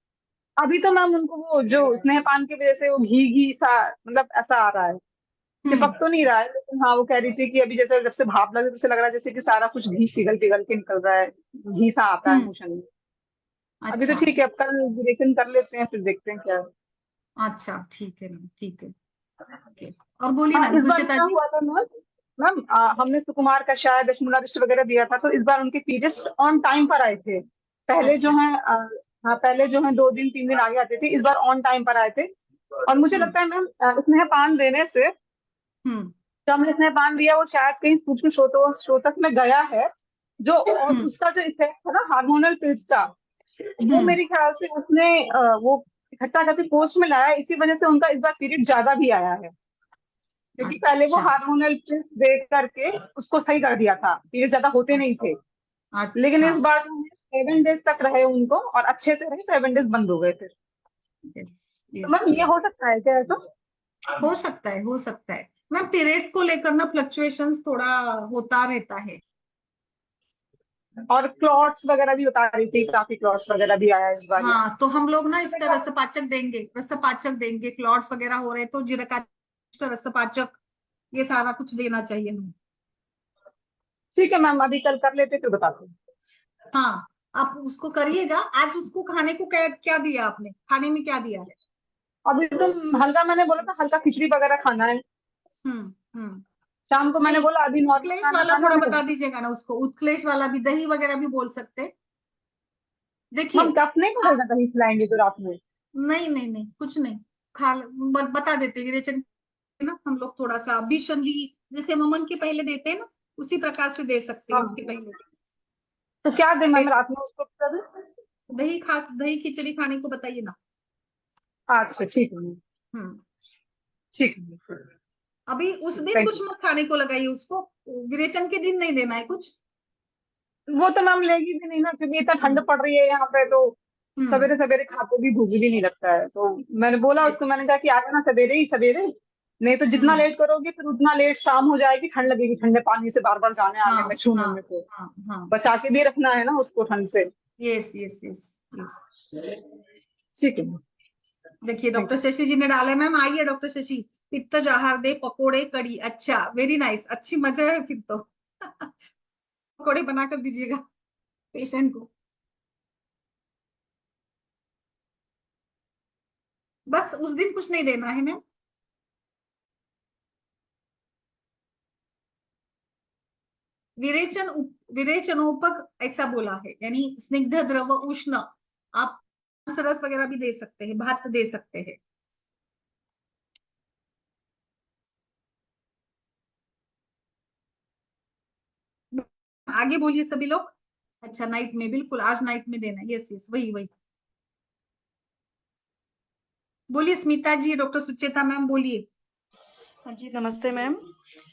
अभी तो मैम उनको वो जो स्नेहपान की वजह से वो घी घी सा, मतलब ऐसा आ रहा है। हम्म चिपक तो नहीं रहा है, लेकिन हाँ वो कह रही थी कि अभी जैसे जब से भाप लगे, तो उसे लग रहा है जैसे कि सारा कुछ घी पिघल पिघल के निकल रहा है, घी सा आता है हम्म। मोशन में। अभी तो अच्छा ठीक है, अब कल ड्यूरेशन कर लेते हैं, फिर देखते हैं क्या है। अच्छा, ठीक है मैम, ठीक है। ओके। और बोलिए हाँ, मैम, इस बार सुचिता क्या जी। हुआ था मैम? मैम हमने सुकुमार का शायद दशमूलारिष्ट वगैरह दिया था, तो इस बार उनके पीरियड्स ऑन टाइम पर आए थे। पहले जो अच्छा। है हाँ, पहले जो है 2 दिन 3 दिन आगे आते थे, इस बार ऑन टाइम पर आए थे। और मुझे हम्म लगता है मैम, स्नेहपान देने से, हम्म जो हमने स्नेहपान दिया वो शायद कहीं सूक्ष्म स्रोतस में गया है, जो, और हम्म उसका जो इफेक्ट था ना हार्मोनल पिल्स का, वो हम्म। मेरे ख्याल से उसने वो इकट्ठा करके कोच में लाया, इसी वजह से उनका इस बार पीरियड ज्यादा भी आया है। क्योंकि पहले वो अच्छा हार्मोनल पिल्स दे करके उसको सही कर दिया था, पीरियड ज्यादा होते नहीं थे। लेकिन अच्छा। इस बार जो है 7 डेज तक रहे उनको, और अच्छे से रहे, 7 डेज बंद हो गए फिर। यस तो यस। मैम ये हो सकता है क्या ऐसा? हो सकता है, हो सकता है मैम। पीरियड्स को लेकर ना फ्लक्चुएशंस थोड़ा होता रहता है। और क्लॉट्स वगैरह भी बता रही थी, काफी क्लॉट्स वगैरह भी आया इस बार। हाँ, तो हम लोग ना इसका रसपाचक देंगे, रसपाचक देंगे, क्लॉट्स वगैरह हो रहे तो जीरका रसपाचक, ये सारा कुछ देना चाहिए हमें। ठीक है मैम, अभी कल कर लेते फिर बताते हैं। हाँ, आप उसको करिएगा। आज उसको खाने को क्या क्या दिया आपने, खाने में क्या दिया है? अभी तो हल्का, मैंने बोला था हल्का खिचड़ी वगैरह खाना है। हम्म। शाम को मैंने नहीं, बोला अभी नॉर्मल उत्क्लेश खाना वाला खाना थोड़ा है। बता दीजिएगा ना उसको, उत्क्लेश वाला भी, दही वगैरह भी बोल सकते हैं। मैम देखिए, कफ नहीं करेगा कहीं खिलाएंगे तो रात में? नहीं नहीं नहीं, कुछ नहीं। बता देते विरेचन ना हम लोग, थोड़ा सा विसंधि, जैसे ममन के पहले देते हैं ना, उसी प्रकार से दे सकते हैं उसके हाँ, पहले। तो क्या दें मैम बेस रात में उसको फिर? दही, खास दही खिचड़ी खाने को बताइए ना। अच्छा ठीक है मैम, हम्म। ठीक है। अभी उस दिन थैंक कुछ यू। मत खाने को लगाइए उसको, विरेचन के दिन नहीं देना है कुछ। वो तो मैम लेगी भी नहीं ना, क्योंकि इतना ठंड हम्म पड़ रही है यहाँ पे, तो हम्म। सवेरे सवेरे खाते भी भूख भी नहीं लगता है। तो मैंने बोला यस। उसको, मैंने कहा कि आ जाना सवेरे ही सवेरे, नहीं तो जितना हम्म। लेट करोगे फिर उतना लेट शाम हो जाएगी, ठंड लगेगी, ठंडे पानी से बार बार जाने आने हाँ में छूने हाँ में, तो हाँ हाँ। बचा के भी रखना है ना उसको ठंड से। Yes yes yes. ठीक है। देखिए डॉक्टर शशि जी ने डाला है। मैम आइए डॉक्टर शशि, पित्तज आहार दे पकोड़े कड़ी। अच्छा, वेरी नाइस, अच्छी मजा है फिर तो। पकोड़े बना कर दीजिएगा पेशेंट को। बस उस दिन कुछ नहीं देना है मैम। विरेचनोपक ऐसा बोला है, यानी स्निग्ध द्रव उष्ण। आप रस वगैरह भी दे सकते हैं, भात दे सकते हैं। आगे बोलिए सभी लोग। अच्छा, नाइट में, बिल्कुल आज नाइट में देना। यस यस, वही वही। बोलिए स्मिता जी, डॉक्टर सुचेता मैम बोलिए। हाँ जी, नमस्ते मैम।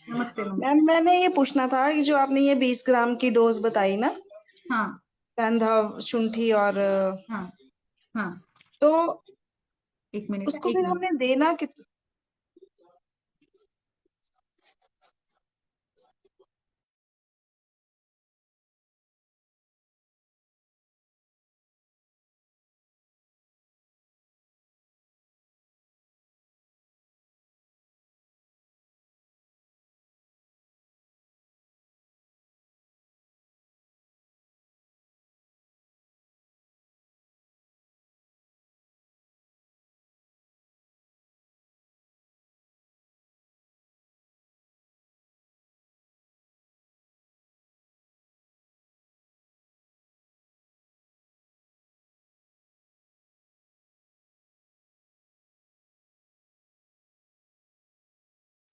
नमस्ते नमस्ते। मैम मैंने ये पूछना था कि जो आपने ये 20 ग्राम की डोज बताई ना, हाँ कंधा, शुंठी और हाँ हाँ। तो एक मिनट उसको एक फिर मिनट। हमने देना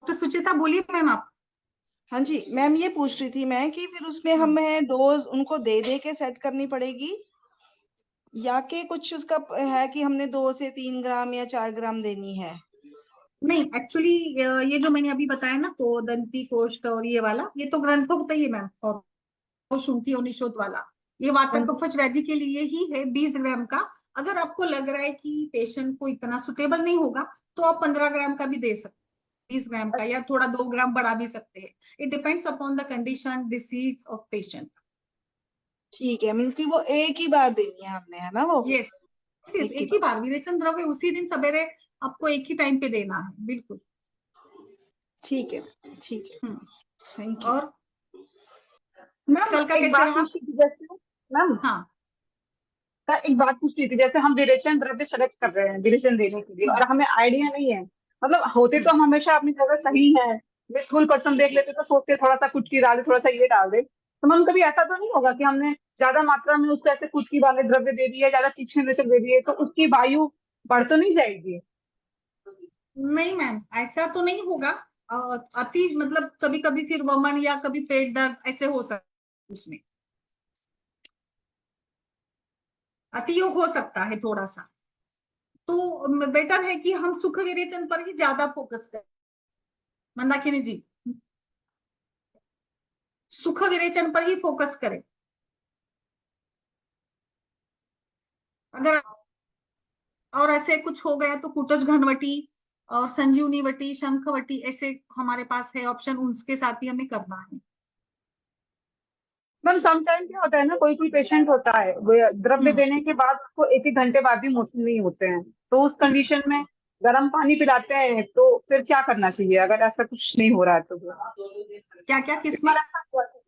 डॉक्टर सुचेता बोलिए मैम आप। हाँ जी मैम, ये पूछ रही थी मैं कि फिर उसमें हाँ। हमें डोज उनको दे दे के सेट करनी पड़ेगी, या कि कुछ उसका है कि हमने 2 से 3 ग्राम या 4 ग्राम देनी है? नहीं, एक्चुअली ये जो मैंने अभी बताया ना, तो दंती कोष्ठ और ये वाला, ये तो ग्रंथोक्त ही है मैम। और शुंठी और निशोथ वाला, ये वातक कफज व्याधि के लिए ही है, 20 ग्राम का। अगर आपको लग रहा है कि पेशेंट को इतना सुटेबल नहीं होगा, तो आप 15 ग्राम का भी दे सकते हैं, 20 ग्राम का, या थोड़ा 2 ग्राम बढ़ा भी सकते हैं। It depends upon the condition disease of patient. ठीक है, मीन कि वो एक ही बार देनी है हमने, है ना वो? यस यस, एक ही एक ही बार। बार विरेचन द्रव्य उसी दिन सवेरे आपको एक ही टाइम पे देना है, बिल्कुल। ठीक है, ठीक है। हम्म। Thank you. और मैम कल का एक कैसे बात रहा? पूछती थी, जैसे मैम हाँ। एक बात पूछती थी, जैसे हम विरेचन द्रव्य सेलेक्ट कर रहे हैं विरेचन देने के लिए, हम्म और हमें आइडिया नहीं है, मतलब होते तो हम्म। हम हमेशा अपनी जगह सही है, फुल पर्सन देख लेते तो सोचते थोड़ा सा कुटकी डाले, थोड़ा सा ये डाल दे, तो मैम कभी ऐसा तो नहीं होगा कि हमने ज्यादा मात्रा में उसको ऐसे कुटकी वाले द्रव्य दे दिए, ज्यादा तीक्ष्ण रेचक दे दिए, तो उसकी वायु बढ़ तो नहीं जाएगी? नहीं मैम, ऐसा तो नहीं होगा। अति मतलब कभी कभी फिर वमन या कभी पेट दर्द ऐसे हो सकता है उसमें। अति योग हो सकता है थोड़ा सा। तो बेटर है कि हम सुख विरेचन पर ही ज्यादा फोकस करें, मंदाकिनी जी। सुख विरेचन पर ही फोकस करें। अगर और ऐसे कुछ हो गया तो कुटज घनवटी और संजीवनी वटी, शंखवटी, ऐसे हमारे पास है ऑप्शन, उसके साथ ही हमें करना है। मैम समटाइम क्या होता है ना, कोई कोई पेशेंट होता है वो द्रव्य हम्म देने के बाद उसको 1 1 घंटे बाद भी मोशन नहीं होते हैं, तो उस हम्म। कंडीशन में गर्म पानी पिलाते हैं, तो फिर क्या करना चाहिए अगर ऐसा कुछ नहीं हो रहा है तो? क्या क्या एक किसमें? बार ऐसा हुआ था,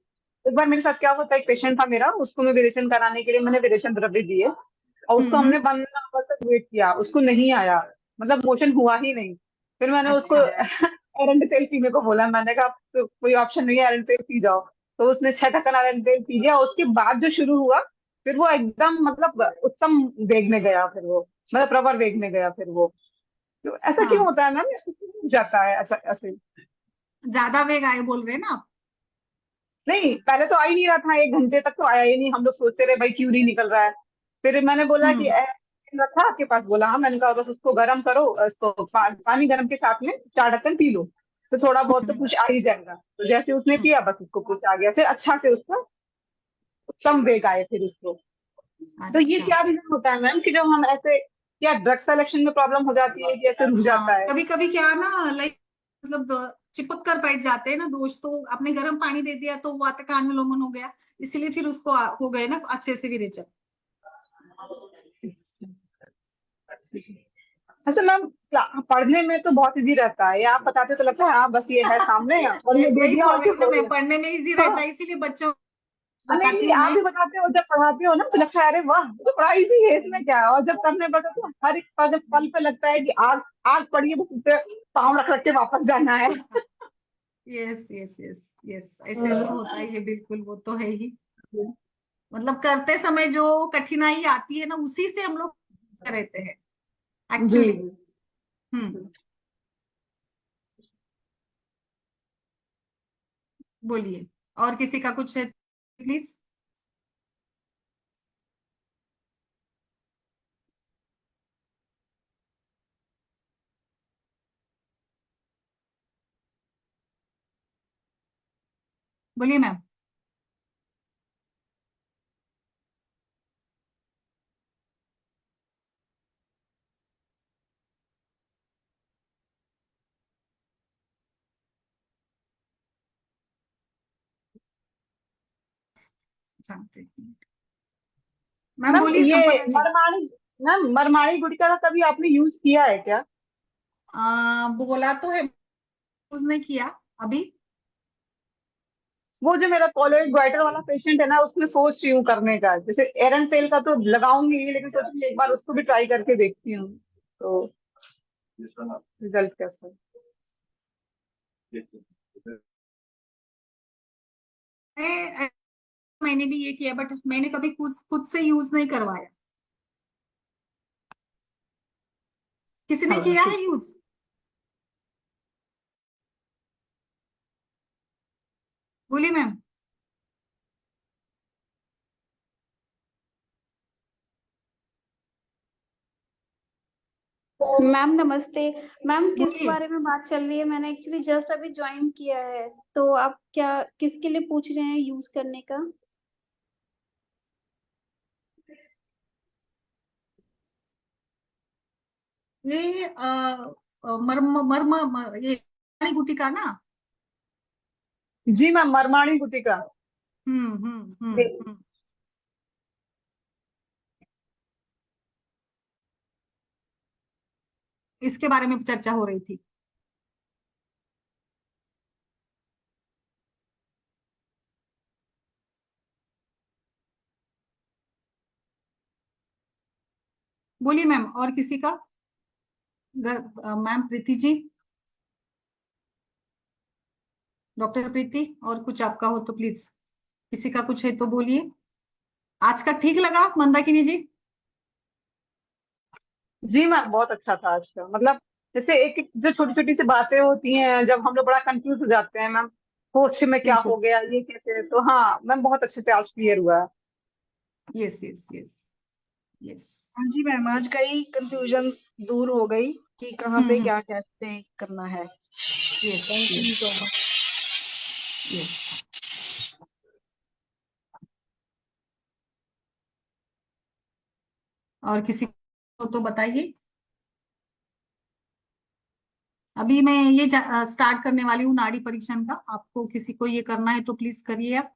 एक बार मेरे साथ क्या होता है, एक पेशेंट था मेरा, उसको मैं विरेचन कराने के लिए मैंने विरेचन द्रव्य दिए, और उसको हम्म। हमने 1 आवर तक वेट किया, उसको नहीं आया, मतलब मोशन हुआ ही नहीं। फिर मैंने उसको अच्छा। एरंड तेल पीने को बोला, मैंने कहा तो कोई ऑप्शन नहीं है, एरंड तेल पी जाओ। तो उसने 6 ढक्कन एरंड तेल पी लिया, उसके बाद जो शुरू हुआ, फिर वो एकदम मतलब उत्तम वेग में गया, फिर वो मतलब प्रवर वेग में गया फिर वो। तो ऐसा क्यों हाँ, होता है मैम, ऐसा क्यों हो जाता है अच्छा ऐसे? ज्यादा वेग आए बोल रहे हैं ना आप? नहीं, पहले तो आ ही नहीं रहा था, 1 घंटे तक तो आया ही नहीं, हम लोग सोचते रहे भाई क्यों नहीं निकल रहा है। फिर मैंने बोला कि हम्म रखा आपके पास? बोला हाँ। मैंने कहा बस उसको गर्म करो, इसको पानी गर्म के साथ में 4 ढक्कन पी लो, तो थोड़ा बहुत तो हम्म। कुछ आ ही जाएगा। तो जैसे उसने हम्म। पिया, बस उसको कुछ आ गया, फिर अच्छा से उसको कम वेग आए फिर उसको। तो ये अच्छा। क्या रीजन होता है मैम कि जब हम ऐसे, क्या ड्रग सिलेक्शन में प्रॉब्लम हो जाती है कि ऐसे रुक हाँ, जाता है? कभी कभी क्या ना, लाइक मतलब चिपक कर बैठ जाते हैं ना दोस्त, तो आपने गर्म पानी दे दिया तो वातकानुलोमन हो गया, इसलिए फिर उसको हो गए ना अच्छे से विरेचन। अच्छा मैम, पढ़ने में तो बहुत इजी रहता है, ये आप बताते तो लगता है हाँ बस ये है सामने और ये यस, दे वही दिया बोल और रही फिर हूँ ना हो मैं, गया। पढ़ने में इजी हाँ, रहता है इसीलिए बच्चों नहीं बताती नहीं, हूँ आप मैं। भी बताते हो, जब पढ़ाते हो ना तो लगता है अरे वाह ये तो बड़ा इजी है, इसमें क्या है, और जब करने बैठो तो हर एक पल पे लगता है कि आग आग पड़ी है, बस उस पे पाँव रख रख के वापस जाना है। यस यस यस यस, ऐसे तो हम्म। होता ही है, बिल्कुल वो तो है ही। मतलब करते समय जो कठिनाई आती है ना, उसी से हम लोग रहते हैं जी एक्चुअली। जी। हम्म, बोलिए, और किसी का कुछ है प्लीज। बोलिए मैम। जानते हैं। मैम मैम बोलिए, ये संपदा जी। मरमाणी, मैम मरमाणी गुटिका का कभी आपने यूज किया है क्या? बोला तो है, यूज नहीं किया अभी। वो जो मेरा कोलोइड गोइटर वाला पेशेंट है ना, उसमें सोच रही हूँ करने का, जैसे एरन तेल का तो लगाऊंगी लेकिन सोच रही हूँ एक बार उसको भी ट्राई करके देखती हूँ, तो रिजल्ट कैसा है। मैंने भी ये किया, बट मैंने कभी खुद खुद से यूज नहीं करवाया। किसी ने हाँ किया ठीक। है यूज? बोलिए मैम। मैम नमस्ते। मैम किस बोलिए। बारे में बात चल रही है? मैंने एक्चुअली जस्ट अभी ज्वाइन किया है, तो आप क्या किसके लिए पूछ रहे हैं यूज करने का? ये मर्म मर्म ये गुटिका ना। जी मैम, मरमाणी गुटिका। हम्म। इसके बारे में चर्चा हो रही थी। बोलिए मैम, और किसी का? मैम प्रीति जी, डॉक्टर प्रीति, और कुछ आपका हो तो प्लीज, किसी का कुछ है तो बोलिए। आज का ठीक लगा मंदाकिनी जी? जी मैम बहुत अच्छा था आज का, मतलब जैसे एक एक जो छोटी छोटी सी बातें होती हैं जब हम लोग बड़ा कंफ्यूज हो जाते हैं मैम, पोस्ट में क्या बिल्कुल। हो गया ये कैसे, तो हाँ मैम बहुत अच्छे से आज क्लियर हुआ है। Yes yes yes yes. हाँ जी मैम, आज कई कंफ्यूजन्स दूर हो गई कि कहाँ पे क्या कैसे करना है। Yes thank you yes so much. Yes. और किसी को तो बताइए। अभी मैं ये स्टार्ट करने वाली हूँ नाड़ी परीक्षण का, आपको किसी को ये करना है तो प्लीज करिए आप।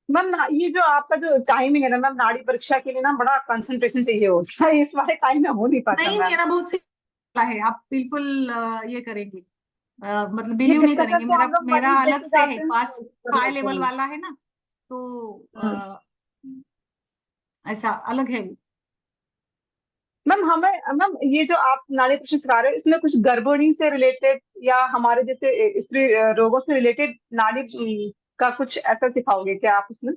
मैम ये जो आपका जो टाइमिंग है ना मैम, नाड़ी परीक्षा के लिए ना बड़ा कंसंट्रेशन चाहिए होता है, इस वाले टाइम में हो नहीं पाता नहीं, मैम। मेरा बहुत सिंपल है, आप बिल्कुल ये करेंगे, मतलब ये बिलीव नहीं डिस्कशन करेंगे, तो मेरा हम लोग मेरा मरीज अलग लेके से है, जाते हैं पास तो कर हाई लेते लेवल हैं। वाला है ना, तो हम्म। ऐसा अलग है वो। मैम हमें मैम ये जो आप नाड़ी प्रश्न सिखा रहे हैं इसमें कुछ गड़बड़ी से रिलेटेड या हमारे जैसे स्त्री रोगों से रिलेटेड नाड़ी का कुछ ऐसा सिखाओगे क्या आप उसमें?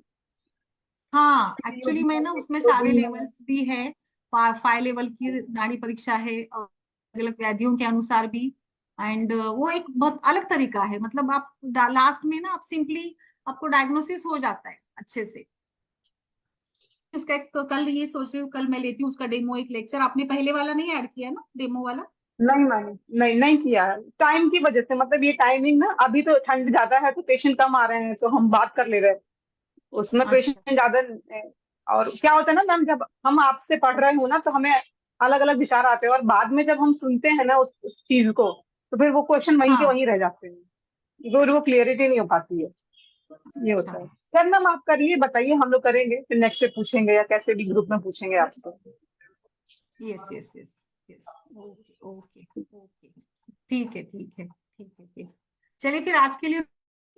हाँ, योग एक्चुअली मैं है, ना उसमें सारे योगी है। लेवल्स भी है, 5 लेवल की नाड़ी परीक्षा है, और अलग अलग व्याधियों के अनुसार भी। एंड वो एक बहुत अलग तरीका है, मतलब आप लास्ट में ना आप सिंपली, आपको डायग्नोसिस हो जाता है अच्छे से। उसका एक, कल ये सोच रही हूँ कल मैं लेती हूँ उसका डेमो, एक लेक्चर। आपने पहले वाला नहीं ऐड किया ना, डेमो वाला? नहीं मैंने नहीं नहीं किया है टाइम की वजह से, मतलब ये टाइमिंग ना अभी तो ठंड ज्यादा है तो पेशेंट कम आ रहे हैं तो हम बात कर ले रहे हैं, उसमें पेशेंट अच्छा। ज्यादा और क्या होता है ना मैम, जब हम आपसे पढ़ रहे हो ना तो हमें अलग अलग विचार आते हैं और बाद में जब हम सुनते हैं ना उस चीज को, तो फिर वो क्वेश्चन वहीं के हाँ वहीं रह जाते हैं, वो क्लियरिटी नहीं हो पाती है। ये होता है। खैर मैम आप करिए, बताइए, हम लोग करेंगे, फिर नेक्स्ट से पूछेंगे या कैसे भी ग्रुप में पूछेंगे आपसे। Yes yes yes yes, okay okay okay, ठीक है ठीक है ठीक है फिर। चलिए फिर आज के लिए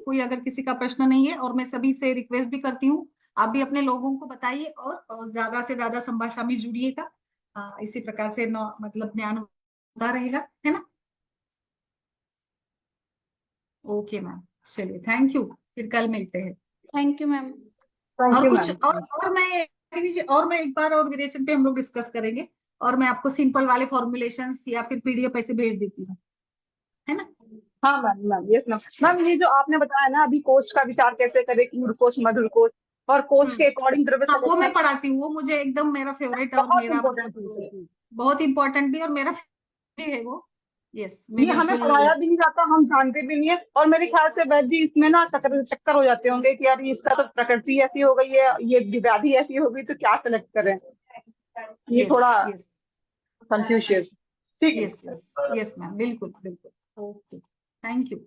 कोई अगर किसी का प्रश्न नहीं है, और मैं सभी से रिक्वेस्ट भी करती हूँ, आप भी अपने लोगों को बताइए और ज्यादा से ज्यादा संभाषा में जुड़िएगा। इसी प्रकार से मतलब ज्ञान होता रहेगा, है ना। ओके मैम, चलिए थैंक यू, फिर कल मिलते हैं। Thank you ma'am. थैंक और यू कुछ मैम। और मैं एक बार और विरेचन पे हम लोग डिस्कस करेंगे, और मैं आपको सिंपल वाले फॉर्मुलेशंस या फिर पीडीएफ ऐसे भेज देती हूँ, है ना। हाँ ma'am, ma'am yes ma'am. Ma'am ये जो आपने बताया ना अभी कोच का विचार कैसे करें, गुड़ कोच मधुर कोच, और कोच के अकॉर्डिंग द्रव्य हाँ वो मैं संरक्षण, पढ़ाती हूँ, वो मुझे एकदम मेरा फेवरेट और बहुत मेरा इंपॉर्टेंट मतलब है। बहुत इंपॉर्टेंट भी, और मेरा भी है वो। यस मैं ये हमें बिल्कुल। पढ़ाया भी नहीं जाता, हम जानते भी नहीं है, और मेरे ख्याल से वैद्य जी इसमें ना चक्कर चक्कर हो जाते होंगे कि यार इसका तो प्रकृति ऐसी हो गई है, ये व्याधि ऐसी हो गई, तो क्या सेलेक्ट करें, ये यस थोड़ा यस कंफ्यूशियस। ठीक है। यस यस यस मैम, बिल्कुल बिल्कुल, ओके, थैंक यू।